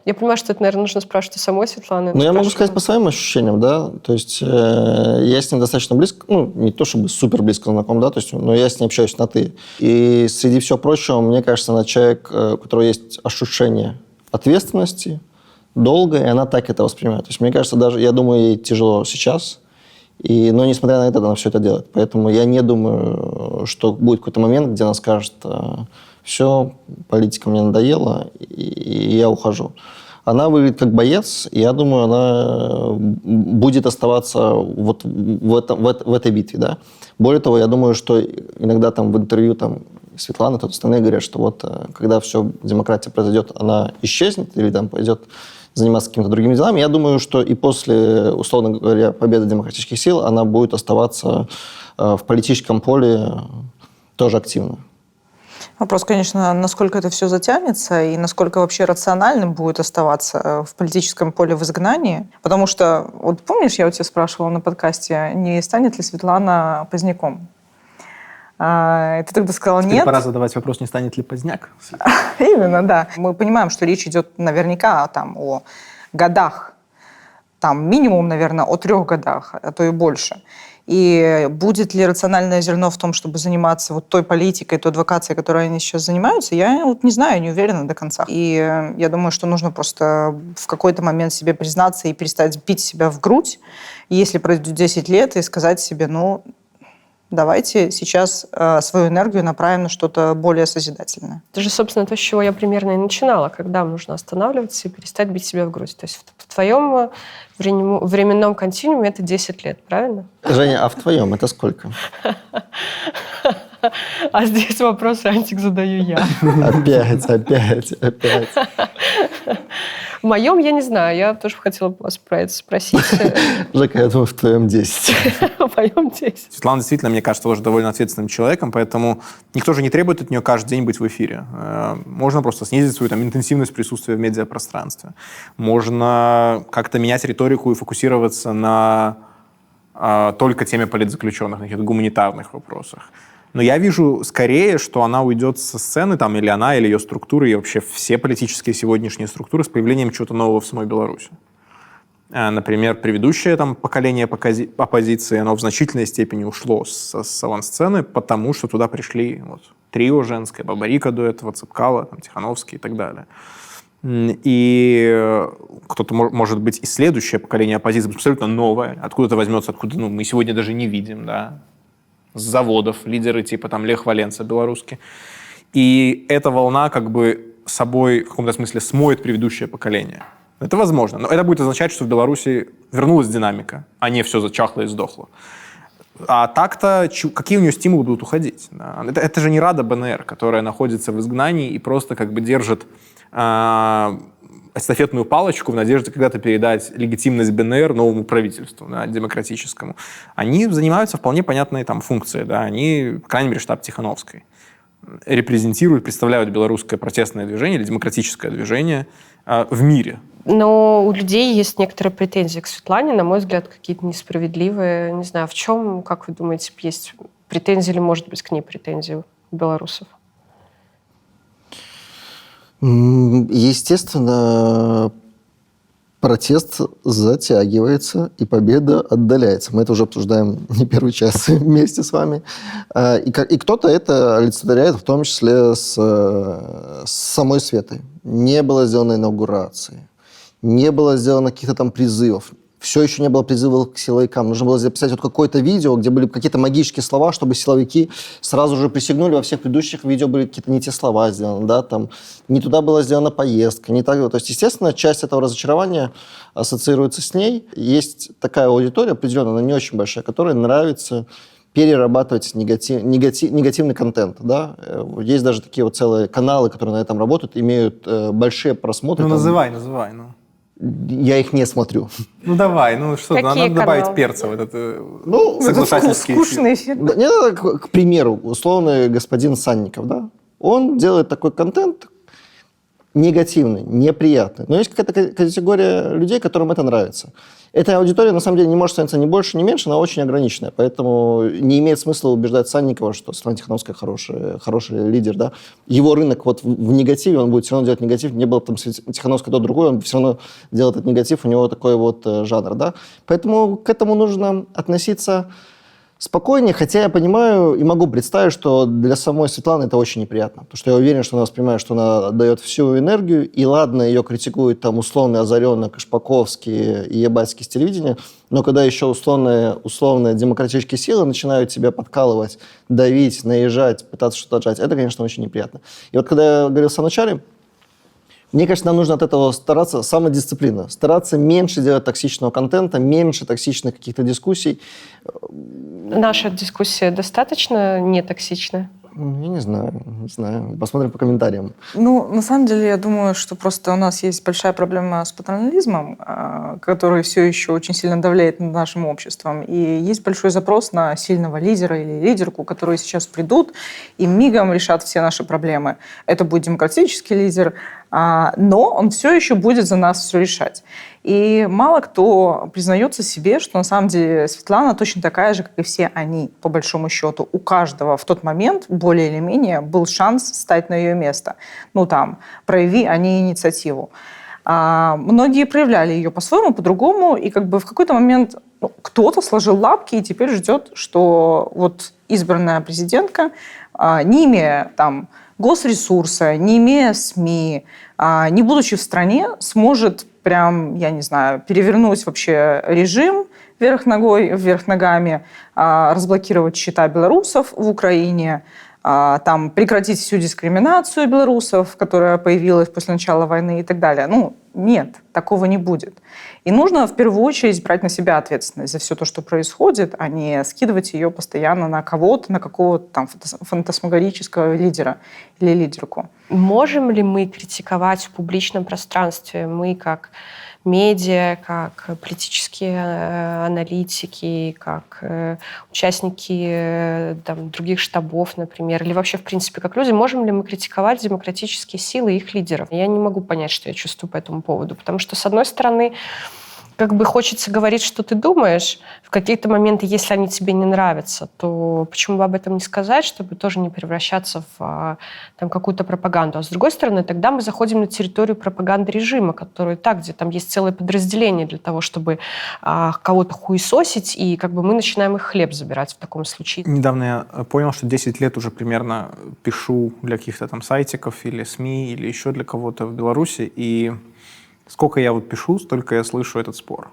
Я понимаю, что это, наверное, нужно спрашивать у самой Светланы. Ну, я могу сказать по своим ощущениям, да, то есть я с ней достаточно близко, ну, не то чтобы супер близко знаком, да, то есть, но я с ней общаюсь на «ты». И среди всего прочего, мне кажется, она человек, у которого есть ощущение ответственности, долга, и она так это воспринимает. То есть, мне кажется, даже, я думаю, ей тяжело сейчас, но несмотря на это, она все это делает. Поэтому я не думаю, что будет какой-то момент, где она скажет: все, политика мне надоела, и я ухожу. Она выглядит как боец, и я думаю, она будет оставаться вот в этой битве. Да? Более того, я думаю, что иногда там в интервью там, Светлана, тут остальные говорят, что вот когда все, демократия произойдет, она исчезнет или там пойдет заниматься какими-то другими делами. Я думаю, что и после, условно говоря, победы демократических сил она будет оставаться в политическом поле тоже активно. Вопрос, конечно, насколько это все затянется и насколько вообще рациональным будет оставаться в политическом поле в изгнании. Потому что, вот помнишь, я у тебя спрашивала на подкасте, не станет ли Светлана Поздняком? И ты тогда сказала нет. Пора задавать вопрос, не станет ли Поздняк. Именно, да. Мы понимаем, что речь идет наверняка там, о годах, там минимум, наверное, о 3 годах, а то и больше. И будет ли рациональное зерно в том, чтобы заниматься вот той политикой, той адвокацией, которой они сейчас занимаются, я вот не знаю, не уверена до конца. И я думаю, что нужно просто в какой-то момент себе признаться и перестать бить себя в грудь, если пройдет 10 лет, и сказать себе, ну, давайте сейчас свою энергию направим на что-то более созидательное. Это же, собственно, то, с чего я примерно и начинала, когда нужно останавливаться и перестать бить себя в грудь. То есть в твоем временном континууме это 10 лет, правильно? Женя, а в твоем это сколько? А здесь вопрос, Антик, задаю я. Опять. В моем я не знаю, я тоже хотела вас про это спросить. Жека, я думаю, в твоем 10. В моем 10. Светлана действительно, мне кажется, тоже довольно ответственным человеком, поэтому никто же не требует от нее каждый день быть в эфире. Можно просто снизить свою там, интенсивность присутствия в медиапространстве. Можно как-то менять риторику и фокусироваться на только теме политзаключенных, на каких-то гуманитарных вопросах. Но я вижу скорее, что она уйдет со сцены, там, или она, или ее структуры, и вообще все политические сегодняшние структуры с появлением чего-то нового в самой Беларуси. Например, предыдущее там, поколение оппозиции, оно в значительной степени ушло с авансцены, потому что туда пришли вот, трио женское, Бабарика до этого, Цепкало, там, Тихановский и так далее. И кто-то, может быть, и следующее поколение оппозиции абсолютно новое, откуда-то возьмется, откуда мы сегодня даже не видим, да, с заводов, лидеры типа там Лех Валенса белорусский. И эта волна как бы собой в каком-то смысле смоет предыдущее поколение. Это возможно, но это будет означать, что в Беларуси вернулась динамика, а не все зачахло и сдохло. А так-то какие у нее стимулы будут уходить? Да? Это же не Рада БНР, которая находится в изгнании и просто как бы держит эстафетную палочку в надежде когда-то передать легитимность БНР новому правительству, да, демократическому. Они занимаются вполне понятной там функцией. Да, они, по крайней мере, штаб Тихановской, репрезентируют, представляют белорусское протестное движение или демократическое движение в мире. Но у людей есть некоторые претензии к Светлане, на мой взгляд, какие-то несправедливые. Не знаю, в чем, как вы думаете, есть претензии или, может быть, к ней претензии у белорусов? Естественно, протест затягивается, и победа отдаляется. Мы это уже обсуждаем не первый час вместе с вами. И кто-то это олицетворяет, в том числе с самой Светой. Не было сделано инаугурации, не было сделано каких-то там призывов. Все еще не было призывов к силовикам. Нужно было записать вот какое-то видео, где были какие-то магические слова, чтобы силовики сразу же присягнули. Во всех предыдущих видео были какие-то не те слова сделаны, да, там не туда была сделана поездка, не так. То есть, естественно, часть этого разочарования ассоциируется с ней. Есть такая аудитория определенная, она не очень большая, которой нравится перерабатывать негативный контент. Да? Есть даже такие вот целые каналы, которые на этом работают, имеют большие просмотры. Ну, там, называй. Ну. Я их не смотрю. Ну, давай, ну что, надо Какие добавить каналы? перца в этот Ну, соглашательский Скучный эфир. эфир. Мне надо, к примеру, условный господин Санников, да? Он делает такой контент негативный, неприятный. Но есть какая-то категория людей, которым это нравится. Эта аудитория, на самом деле, не может становиться ни больше, ни меньше, она очень ограниченная. Поэтому не имеет смысла убеждать Санникова, что Светлана Тихановская хороший лидер. Да? Его рынок вот в негативе, он будет все равно делать негатив. Не было бы там Тихановской, то другой, он все равно делает этот негатив, у него такой вот жанр. Да? Поэтому к этому нужно относиться спокойнее, хотя я понимаю и могу представить, что для самой Светланы это очень неприятно. Потому что я уверен, что она воспринимает, что она дает всю энергию, и ладно, ее критикуют там условно озаренно Кашпаковский и Ебальский с телевидения, но когда еще условные демократические силы начинают тебя подкалывать, давить, наезжать, пытаться что-то отжать, это, конечно, очень неприятно. И вот когда я говорил в самом начале, мне кажется, нам нужно от этого стараться, самодисциплина, стараться меньше делать токсичного контента, меньше токсичных каких-то дискуссий. Наша дискуссия достаточно нетоксична? Я не знаю. Посмотрим по комментариям. Ну, на самом деле, я думаю, что просто у нас есть большая проблема с патернализмом, который все еще очень сильно давляет над нашим обществом. И есть большой запрос на сильного лидера или лидерку, которые сейчас придут и мигом решат все наши проблемы. Это будет демократический лидер, но он все еще будет за нас все решать. И мало кто признается себе, что на самом деле Светлана точно такая же, как и все они, по большому счету. У каждого в тот момент, более или менее, был шанс стать на ее место. Ну там, прояви они инициативу. Многие проявляли ее по-своему, по-другому, и как бы в какой-то момент кто-то сложил лапки и теперь ждет, что вот избранная президентка, не имея там госресурса, не имея СМИ, не будучи в стране, сможет прям, я не знаю, перевернуть вообще режим вверх ногами, разблокировать счета белорусов в Украине, там, прекратить всю дискриминацию белорусов, которая появилась после начала войны и так далее. Ну, нет, такого не будет. И нужно в первую очередь брать на себя ответственность за все то, что происходит, а не скидывать ее постоянно на кого-то, на какого-то там фантасмагорического лидера или лидерку. Можем ли мы критиковать в публичном пространстве? Мы как медиа, как политические аналитики, как участники там, других штабов, например, или вообще, в принципе, как люди, можем ли мы критиковать демократические силы и их лидеров? Я не могу понять, что я чувствую по этому поводу, потому что, с одной стороны, как бы хочется говорить, что ты думаешь. В какие-то моменты, если они тебе не нравятся, то почему бы об этом не сказать, чтобы тоже не превращаться в там, какую-то пропаганду. А с другой стороны, тогда мы заходим на территорию пропаганды режима, который так, где там есть целое подразделение для того, чтобы кого-то хуесосить, и как бы мы начинаем их хлеб забирать в таком случае. Недавно я понял, что 10 лет уже примерно пишу для каких-то там сайтиков или СМИ, или еще для кого-то в Беларуси, и сколько я вот пишу, столько я слышу этот спор.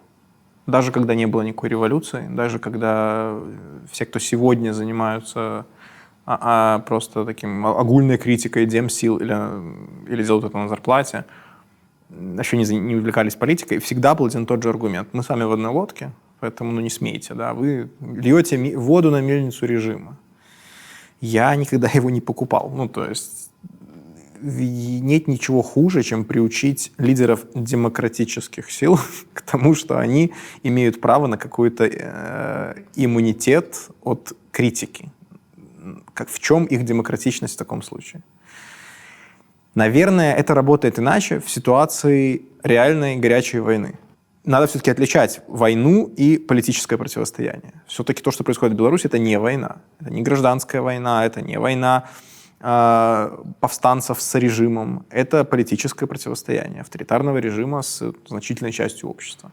Даже когда не было никакой революции, даже когда все, кто сегодня занимаются просто таким огульной критикой демсил или делают это на зарплате, еще не увлекались политикой, всегда был один и тот же аргумент. Мы сами в одной лодке, поэтому не смейте. Да? Вы льете воду на мельницу режима. Я никогда его не покупал. Ну, то есть нет ничего хуже, чем приучить лидеров демократических сил к тому, что они имеют право на какой-то иммунитет от критики. В чем их демократичность в таком случае? Наверное, это работает иначе в ситуации реальной горячей войны. Надо все-таки отличать войну и политическое противостояние. Все-таки то, что происходит в Беларуси, это не война. Это не гражданская война, это не война повстанцев с режимом. Это политическое противостояние авторитарного режима с значительной частью общества.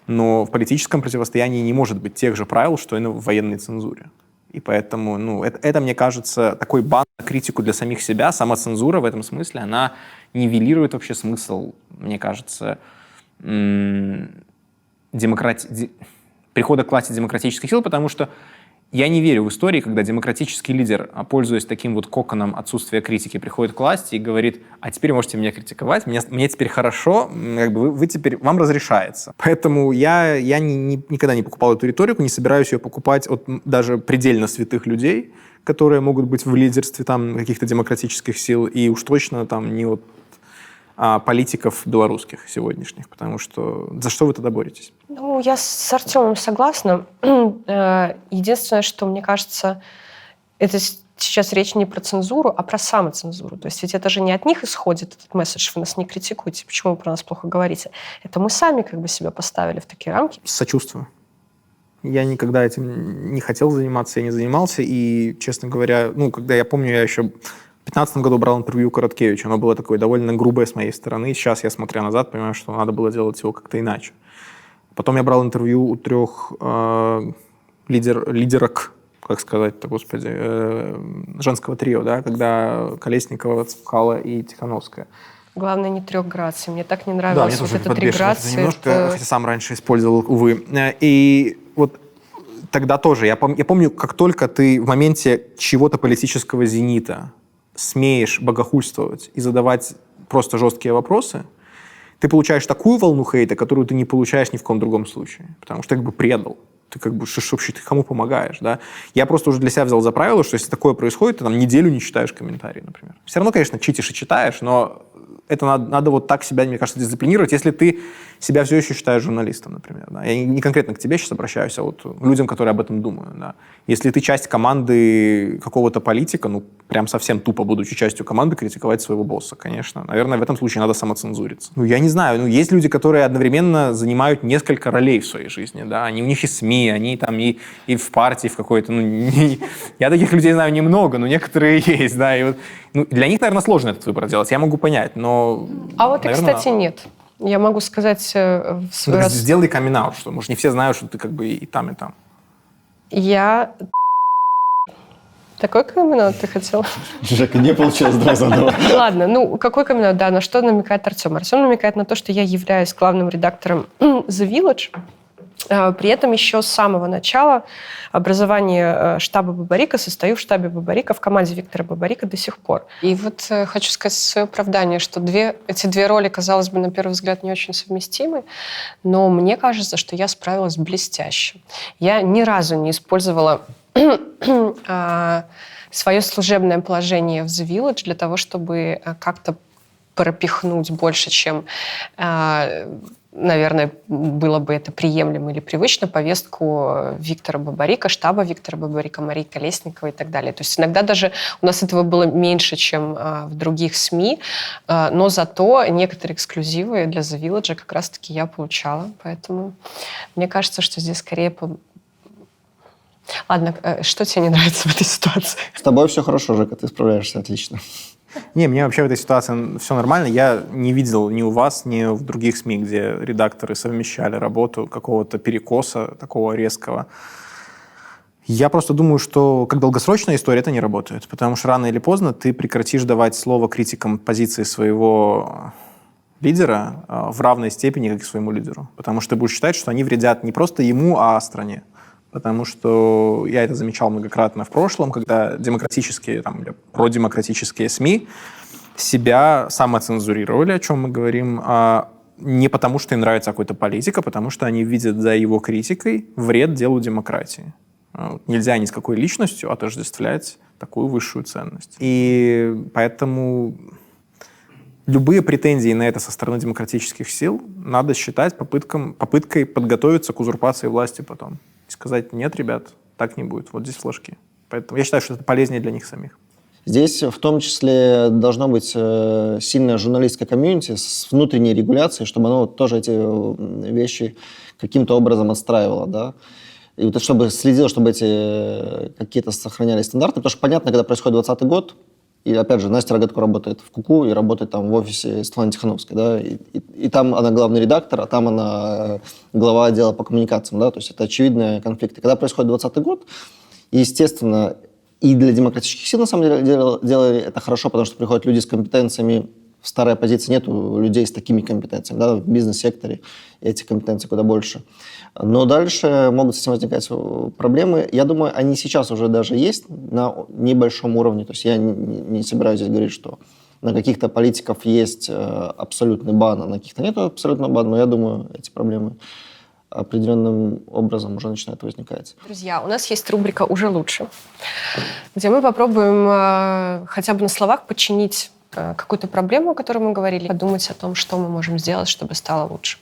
Но в политическом противостоянии не может быть тех же правил, что и в военной цензуре. И поэтому это, мне кажется, такой бан на критику для самих себя. Самоцензура в этом смысле, она нивелирует вообще смысл, мне кажется, прихода к власти демократических сил, потому что Я не верю в истории, когда демократический лидер, пользуясь таким вот коконом отсутствия критики, приходит к власти и говорит: а теперь можете меня критиковать, мне теперь хорошо, как бы вы теперь, вам разрешается. Поэтому я никогда не покупал эту риторику, не собираюсь ее покупать от даже предельно святых людей, которые могут быть в лидерстве там каких-то демократических сил, и уж точно там не от политиков белорусских сегодняшних, потому что за что вы тогда боретесь? Ну, я с Артемом согласна. Единственное, что мне кажется, это сейчас речь не про цензуру, а про самоцензуру. То есть ведь это же не от них исходит этот месседж: вы нас не критикуйте, почему вы про нас плохо говорите. Это мы сами как бы себя поставили в такие рамки. Сочувствую. Я никогда этим не хотел заниматься, я не занимался, и, честно говоря, когда я помню, я еще в 2015 году брал интервью у Короткевича, оно было такое довольно грубое с моей стороны. Сейчас я, смотря назад, понимаю, что надо было делать его как-то иначе. Потом я брал интервью у 3 лидерок, как сказать-то, господи, женского трио, да, когда Колесникова, Цепкало и Тихановская. Главное, не 3 граций. Мне так не Да, нравилось мне вот тоже это 3 грации. Немножко, хотя сам раньше использовал, увы. И вот тогда тоже, я помню, как только ты в моменте чего-то политического зенита смеешь богохульствовать и задавать просто жесткие вопросы, ты получаешь такую волну хейта, которую ты не получаешь ни в каком другом случае. Потому что ты как бы предал. Ты как бы, что вообще, ты кому помогаешь, да? Я просто уже для себя взял за правило, что если такое происходит, ты там неделю не читаешь комментарии, например. Все равно, конечно, читишь и читаешь, но это надо вот так себя, мне кажется, дисциплинировать, если ты себя все еще считаешь журналистом, например. Да? Я не конкретно к тебе сейчас обращаюсь, а вот к людям, которые об этом думают. Да? Если ты часть команды какого-то политика, прям совсем тупо, будучи частью команды, критиковать своего босса, конечно. Наверное, в этом случае надо самоцензуриться. Я не знаю, есть люди, которые одновременно занимают несколько ролей в своей жизни, да, у них и СМИ, они там и в партии в какой-то, я таких людей знаю немного, но некоторые есть, да, и вот, для них, наверное, сложно этот выбор делать, я могу понять, но... А вот, наверное, кстати, нет. Я могу сказать в свой раз... Сделай камин-аут, что, может, не все знают, что ты как бы и там, и там. Я... Такой камин-аут ты хотел? Жека, не получилось, давай заново. Ладно, какой камин-аут? Да, на что намекает Артем? Артем намекает на то, что я являюсь главным редактором The Village. При этом еще с самого начала образования штаба Бабарика состою в штабе Бабарика, в команде Виктора Бабарика до сих пор. И вот хочу сказать свое оправдание, что эти 2 роли, казалось бы, на первый взгляд не очень совместимы, но мне кажется, что я справилась блестяще. Я ни разу не использовала свое служебное положение в The Village для того, чтобы как-то пропихнуть больше, чем, наверное, было бы это приемлемо или привычно, повестку Виктора Бабарика, штаба Виктора Бабарика, Марии Колесниковой и так далее. То есть иногда даже у нас этого было меньше, чем в других СМИ, но зато некоторые эксклюзивы для The Village как раз-таки я получала. Поэтому мне кажется, что здесь скорее... Ладно, что тебе не нравится в этой ситуации? С тобой все хорошо, Жека, ты справляешься отлично. Не, мне вообще в этой ситуации все нормально. Я не видел ни у вас, ни в других СМИ, где редакторы совмещали работу, какого-то перекоса такого резкого. Я просто думаю, что как долгосрочная история это не работает, потому что рано или поздно ты прекратишь давать слово критикам позиции своего лидера в равной степени, как и своему лидеру. Потому что ты будешь считать, что они вредят не просто ему, а стране. Потому что я это замечал многократно в прошлом, когда демократические, или продемократические СМИ себя самоцензурировали, о чем мы говорим, не потому, что им нравится какой-то политик, а потому что они видят за его критикой вред делу демократии. Нельзя ни с какой личностью отождествлять такую высшую ценность. И поэтому любые претензии на это со стороны демократических сил надо считать попыткой подготовиться к узурпации власти потом. И сказать: нет, ребят, так не будет, вот здесь флажки. Поэтому я считаю, что это полезнее для них самих. Здесь в том числе должна быть сильная журналистская комьюнити с внутренней регуляцией, чтобы оно тоже эти вещи каким-то образом отстраивало, да. И вот чтобы следило, чтобы эти какие-то сохранялись стандарты. Потому что понятно, когда происходит 2020 год, и опять же, Настя Рогатко работает в КУКУ и работает там в офисе Светланы Тихановской, да, и там она главный редактор, а там она глава отдела по коммуникациям, да, то есть это очевидные конфликты. Когда происходит 2020 год, естественно, и для демократических сил, на самом деле, делали это хорошо, потому что приходят люди с компетенциями в старой оппозиции нету людей с такими компетенциями, да, в бизнес-секторе этих компетенций куда больше. Но дальше могут с этим возникать проблемы. Я думаю, они сейчас уже даже есть на небольшом уровне. То есть я не собираюсь здесь говорить, что на каких-то политиков есть абсолютный бан, а на каких-то нет абсолютного бана, но я думаю, эти проблемы определенным образом уже начинают возникать. Друзья, у нас есть рубрика «Уже лучше», где мы попробуем хотя бы на словах подчинить какую-то проблему, о которой мы говорили, подумать о том, что мы можем сделать, чтобы стало лучше.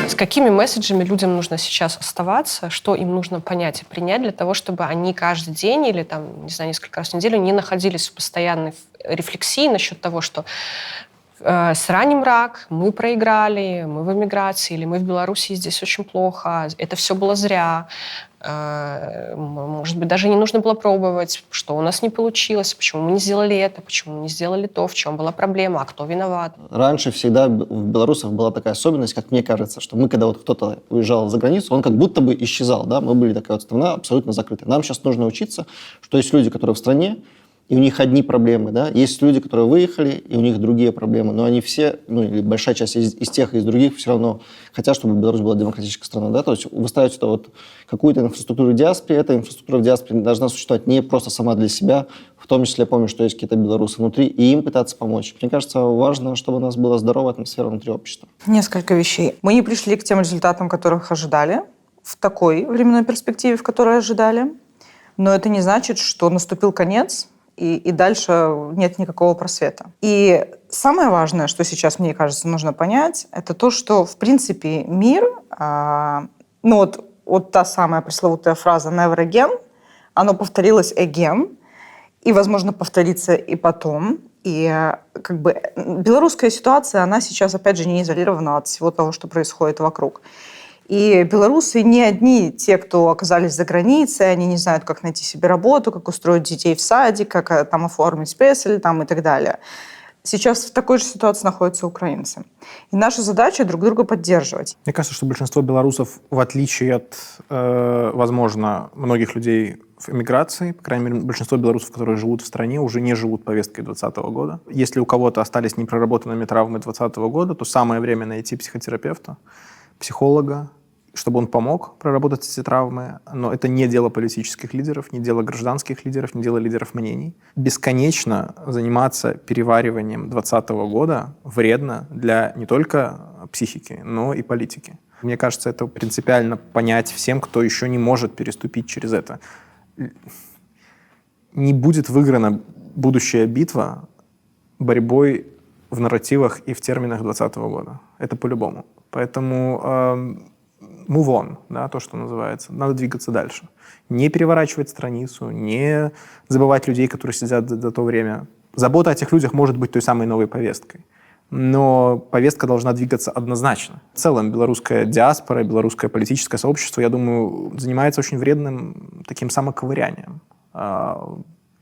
С какими месседжами людям нужно сейчас оставаться, что им нужно понять и принять для того, чтобы они каждый день или там, не знаю, несколько раз в неделю не находились в постоянной рефлексии насчет того, что с ранним рак, мы проиграли, мы в эмиграции, или мы в Беларуси, здесь очень плохо, это все было зря, может быть, даже не нужно было пробовать, что у нас не получилось, почему мы не сделали это, почему мы не сделали то, в чем была проблема, а кто виноват. Раньше всегда у белорусов была такая особенность, как мне кажется, что мы, когда вот кто-то уезжал за границу, он как будто бы исчезал, да, мы были такая вот страна абсолютно закрытая. Нам сейчас нужно учиться, что есть люди, которые в стране, и у них одни проблемы, да, есть люди, которые выехали, и у них другие проблемы, но они все, ну, или большая часть из тех и из других все равно хотят, чтобы Беларусь была демократической страной, да, то есть выстраивать сюда вот какую-то инфраструктуру в диаспоре, эта инфраструктура в диаспоре должна существовать не просто сама для себя, в том числе я помню, что есть какие-то белорусы внутри, и им пытаться помочь. Мне кажется, важно, чтобы у нас была здоровая атмосфера внутри общества. Несколько вещей. Мы не пришли к тем результатам, которых ожидали, в такой временной перспективе, в которой ожидали, но это не значит, что наступил конец, и дальше нет никакого просвета. И самое важное, что сейчас, мне кажется, нужно понять, это то, что, в принципе, мир, вот та самая пресловутая фраза «never again», оно повторилось again, и, возможно, повторится и потом. И как бы белорусская ситуация, она сейчас, опять же, не изолирована от всего того, что происходит вокруг. И белорусы не одни те, кто оказались за границей, они не знают, как найти себе работу, как устроить детей в садик, как там оформить спесель там, и так далее. Сейчас в такой же ситуации находятся украинцы. И наша задача друг друга поддерживать. Мне кажется, что большинство белорусов, в отличие от, возможно, многих людей в эмиграции, по крайней мере, большинство белорусов, которые живут в стране, уже не живут повесткой 2020 года. Если у кого-то остались непроработанными травмы 2020 года, то самое время найти психотерапевта, психолога, чтобы он помог проработать эти травмы. Но это не дело политических лидеров, не дело гражданских лидеров, не дело лидеров мнений. Бесконечно заниматься перевариванием 2020 года вредно для не только психики, но и политики. Мне кажется, это принципиально понять всем, кто еще не может переступить через это. Не будет выиграна будущая битва борьбой в нарративах и в терминах 2020 года. Это по-любому. Поэтому move on, да, то, что называется. Надо двигаться дальше. Не переворачивать страницу, не забывать людей, которые сидят за то время. Забота о тех людях может быть той самой новой повесткой. Но повестка должна двигаться однозначно. В целом, белорусская диаспора, белорусское политическое сообщество, я думаю, занимается очень вредным таким самоковырянием.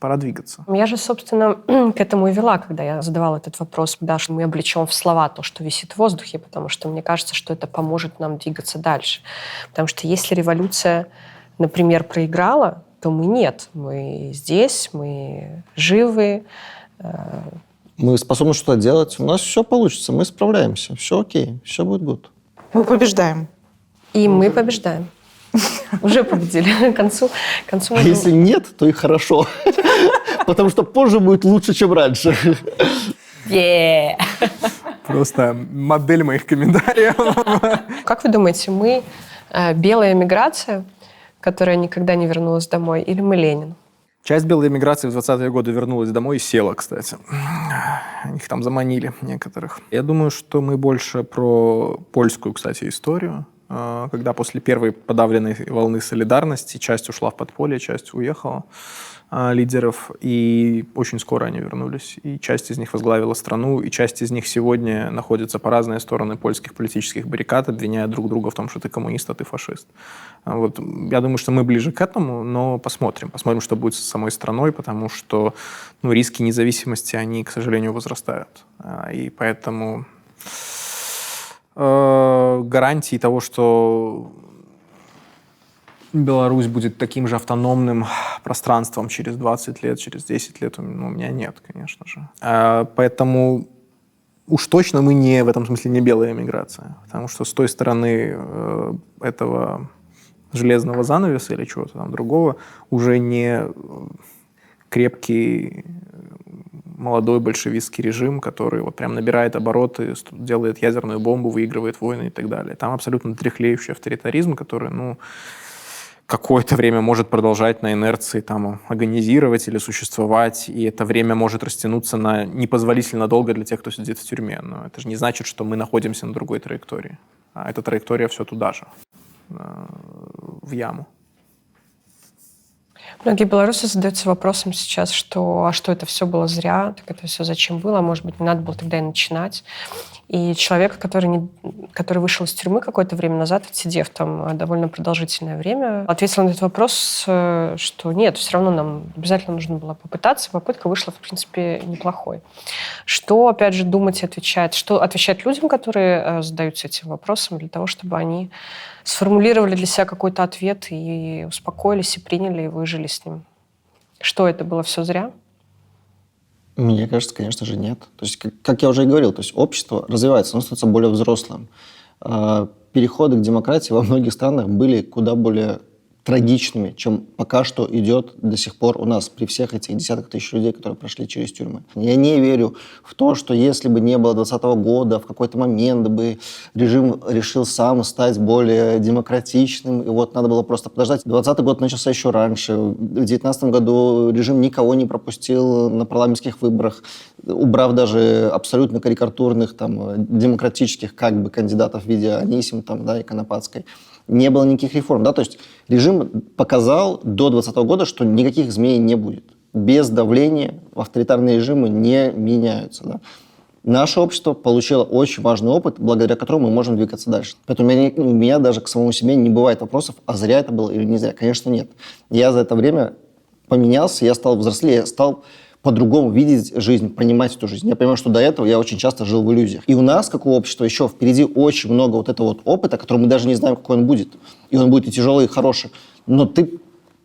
Пора двигаться. Я же, собственно, к этому и вела, когда я задавала этот вопрос, да, что мы облечем в слова то, что висит в воздухе, потому что мне кажется, что это поможет нам двигаться дальше. Потому что если революция, например, проиграла, то мы нет. Мы здесь, мы живы. Мы способны что-то делать, у нас все получится, мы справляемся, все окей, все будет good. Мы побеждаем. И мы побеждаем. Уже победили. К концу А если нет, то и хорошо. Потому что позже будет лучше, чем раньше. Просто модель моих комментариев. Как вы думаете, мы белая эмиграция, которая никогда не вернулась домой, или мы Ленин? Часть белой эмиграции в 20-е годы вернулась домой и села, кстати. Их там заманили некоторых. Я думаю, что мы больше про польскую, кстати, историю. Когда после первой подавленной волны солидарности часть ушла в подполье, часть уехала лидеров, и очень скоро они вернулись. И часть из них возглавила страну, и часть из них сегодня находится по разные стороны польских политических баррикад, обвиняя друг друга в том, что ты коммунист, а ты фашист. Вот. Я думаю, что мы ближе к этому, но посмотрим. Посмотрим, что будет с самой страной, потому что риски независимости, они, к сожалению, возрастают. И поэтому гарантии того, что Беларусь будет таким же автономным пространством через 20 лет, через 10 лет, у меня нет, конечно же. Поэтому уж точно мы не в этом смысле не белая эмиграция, потому что с той стороны этого железного занавеса или чего-то там другого уже не крепкий молодой большевистский режим, который вот прям набирает обороты, делает ядерную бомбу, выигрывает войны и так далее. Там абсолютно тряхлеющий авторитаризм, который, какое-то время может продолжать на инерции там агонизировать или существовать, и это время может растянуться на непозволительно долго для тех, кто сидит в тюрьме. Но это же не значит, что мы находимся на другой траектории. А эта траектория все туда же, в яму. Многие белорусы задаются вопросом сейчас, что это все было зря, так это все зачем было, может быть, не надо было тогда и начинать. И человек, который вышел из тюрьмы какое-то время назад, отсидев там довольно продолжительное время, ответил на этот вопрос, что нет, все равно нам обязательно нужно было попытаться. Попытка вышла, в принципе, неплохой. Что, опять же, думать и отвечать? Что отвечать людям, которые задаются этим вопросом, для того, чтобы они сформулировали для себя какой-то ответ и успокоились, и приняли, и выжили с ним? Что, это было все зря? Мне кажется, конечно же, нет. То есть, как я уже и говорил, то есть общество развивается, оно становится более взрослым. Переходы к демократии во многих странах были куда более трагичными, чем пока что идет до сих пор у нас при всех этих десятках тысяч людей, которые прошли через тюрьмы. Я не верю в то, что если бы не было 2020 года, в какой-то момент бы режим решил сам стать более демократичным, и вот надо было просто подождать. 2020 год начался еще раньше. В 2019 году режим никого не пропустил на парламентских выборах, убрав даже абсолютно карикатурных демократических кандидатов в виде Анисим и Конопадской. Не было никаких реформ. То есть режим показал до 2020 года, что никаких изменений не будет. Без давления авторитарные режимы не меняются. Да? Наше общество получило очень важный опыт, благодаря которому мы можем двигаться дальше. Поэтому у меня даже к самому себе не бывает вопросов, а зря это было или не зря. Конечно, нет. Я за это время поменялся, я стал взрослее, я стал по-другому видеть жизнь, понимать эту жизнь. Я понимаю, что до этого я очень часто жил в иллюзиях. И у нас, как у общества, еще впереди очень много вот этого опыта, который мы даже не знаем, какой он будет. И он будет и тяжелый, и хороший. Но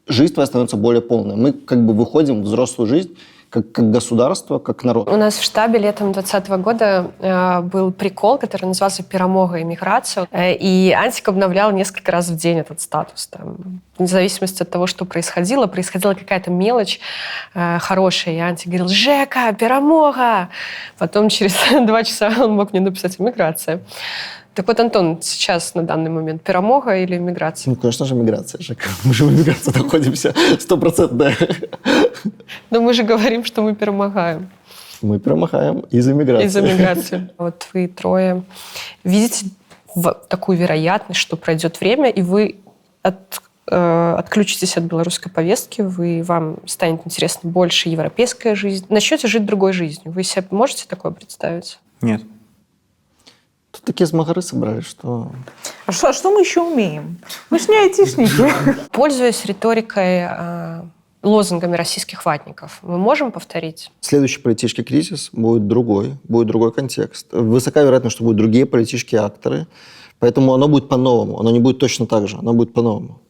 жизнь твоя становится более полной. Мы выходим в взрослую жизнь, как государство, как народ. У нас в штабе летом 2020 года был прикол, который назывался «Перемога иммиграция». И Антик обновлял несколько раз в день этот статус. Вне зависимости от того, что происходила какая-то мелочь хорошая. И Антик говорил: «Жека, перемога!» Потом через 2 часа он мог мне написать «Иммиграция». Так вот, Антон, сейчас на данный момент перемога или миграция? Конечно же, миграция, Жека. Мы же в миграции находимся 100%. Но мы же говорим, что мы перемогаем. Мы перемогаем из-за миграции. Из-за миграции. Вот вы трое видите такую вероятность, что пройдет время, и вы отключитесь от белорусской повестки, вам станет интересна больше европейская жизнь, начнете жить другой жизнью. Вы себе можете такое представить? Нет. Тут такие змагары собрались, что... А что мы еще умеем? Мы ж не айтишники. Пользуясь риторикой, лозунгами российских ватников, мы можем повторить? Следующий политический кризис будет другой контекст. Высока вероятность, что будут другие политические акторы, поэтому оно будет по-новому, оно не будет точно так же, оно будет по-новому.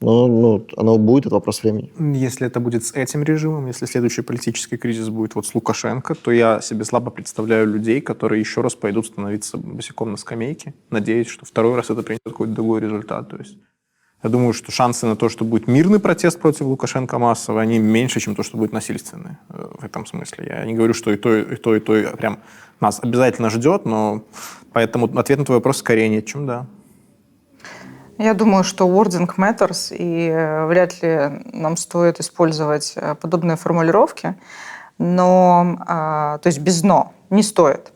Но оно будет, это вопрос времени. Если это будет с этим режимом, если следующий политический кризис будет с Лукашенко, то я себе слабо представляю людей, которые еще раз пойдут становиться босиком на скамейке, надеясь, что второй раз это принесет какой-то другой результат. То есть я думаю, что шансы на то, что будет мирный протест против Лукашенко массовый, они меньше, чем то, что будет насильственный в этом смысле. Я не говорю, что и то прям нас обязательно ждет, но поэтому ответ на твой вопрос скорее нет, чем да. Я думаю, что wording matters, и вряд ли нам стоит использовать подобные формулировки, то есть без «но» не стоит.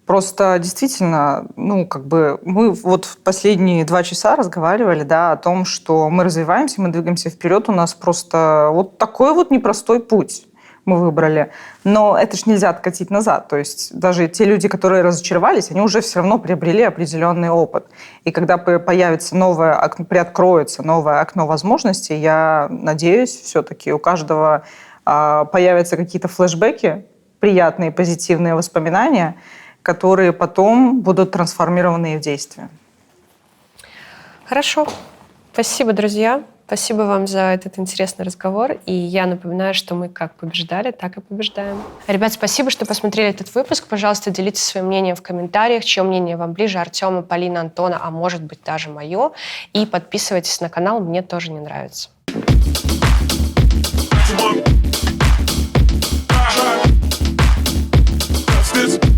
Просто действительно, мы вот в последние 2 часа разговаривали, о том, что мы развиваемся, мы двигаемся вперед, у нас просто вот такой вот непростой путь мы выбрали. Но это ж нельзя откатить назад. То есть даже те люди, которые разочаровались, они уже все равно приобрели определенный опыт. И когда приоткроется новое окно возможностей, я надеюсь, все-таки у каждого появятся какие-то флешбеки, приятные, позитивные воспоминания, которые потом будут трансформированы в действие. Хорошо. Спасибо, друзья. Спасибо вам за этот интересный разговор. И я напоминаю, что мы как побеждали, так и побеждаем. Ребят, спасибо, что посмотрели этот выпуск. Пожалуйста, делитесь своим мнением в комментариях. Чье мнение вам ближе? Артема, Полина, Антона, а может быть даже мое. И подписывайтесь на канал, мне тоже не нравится. This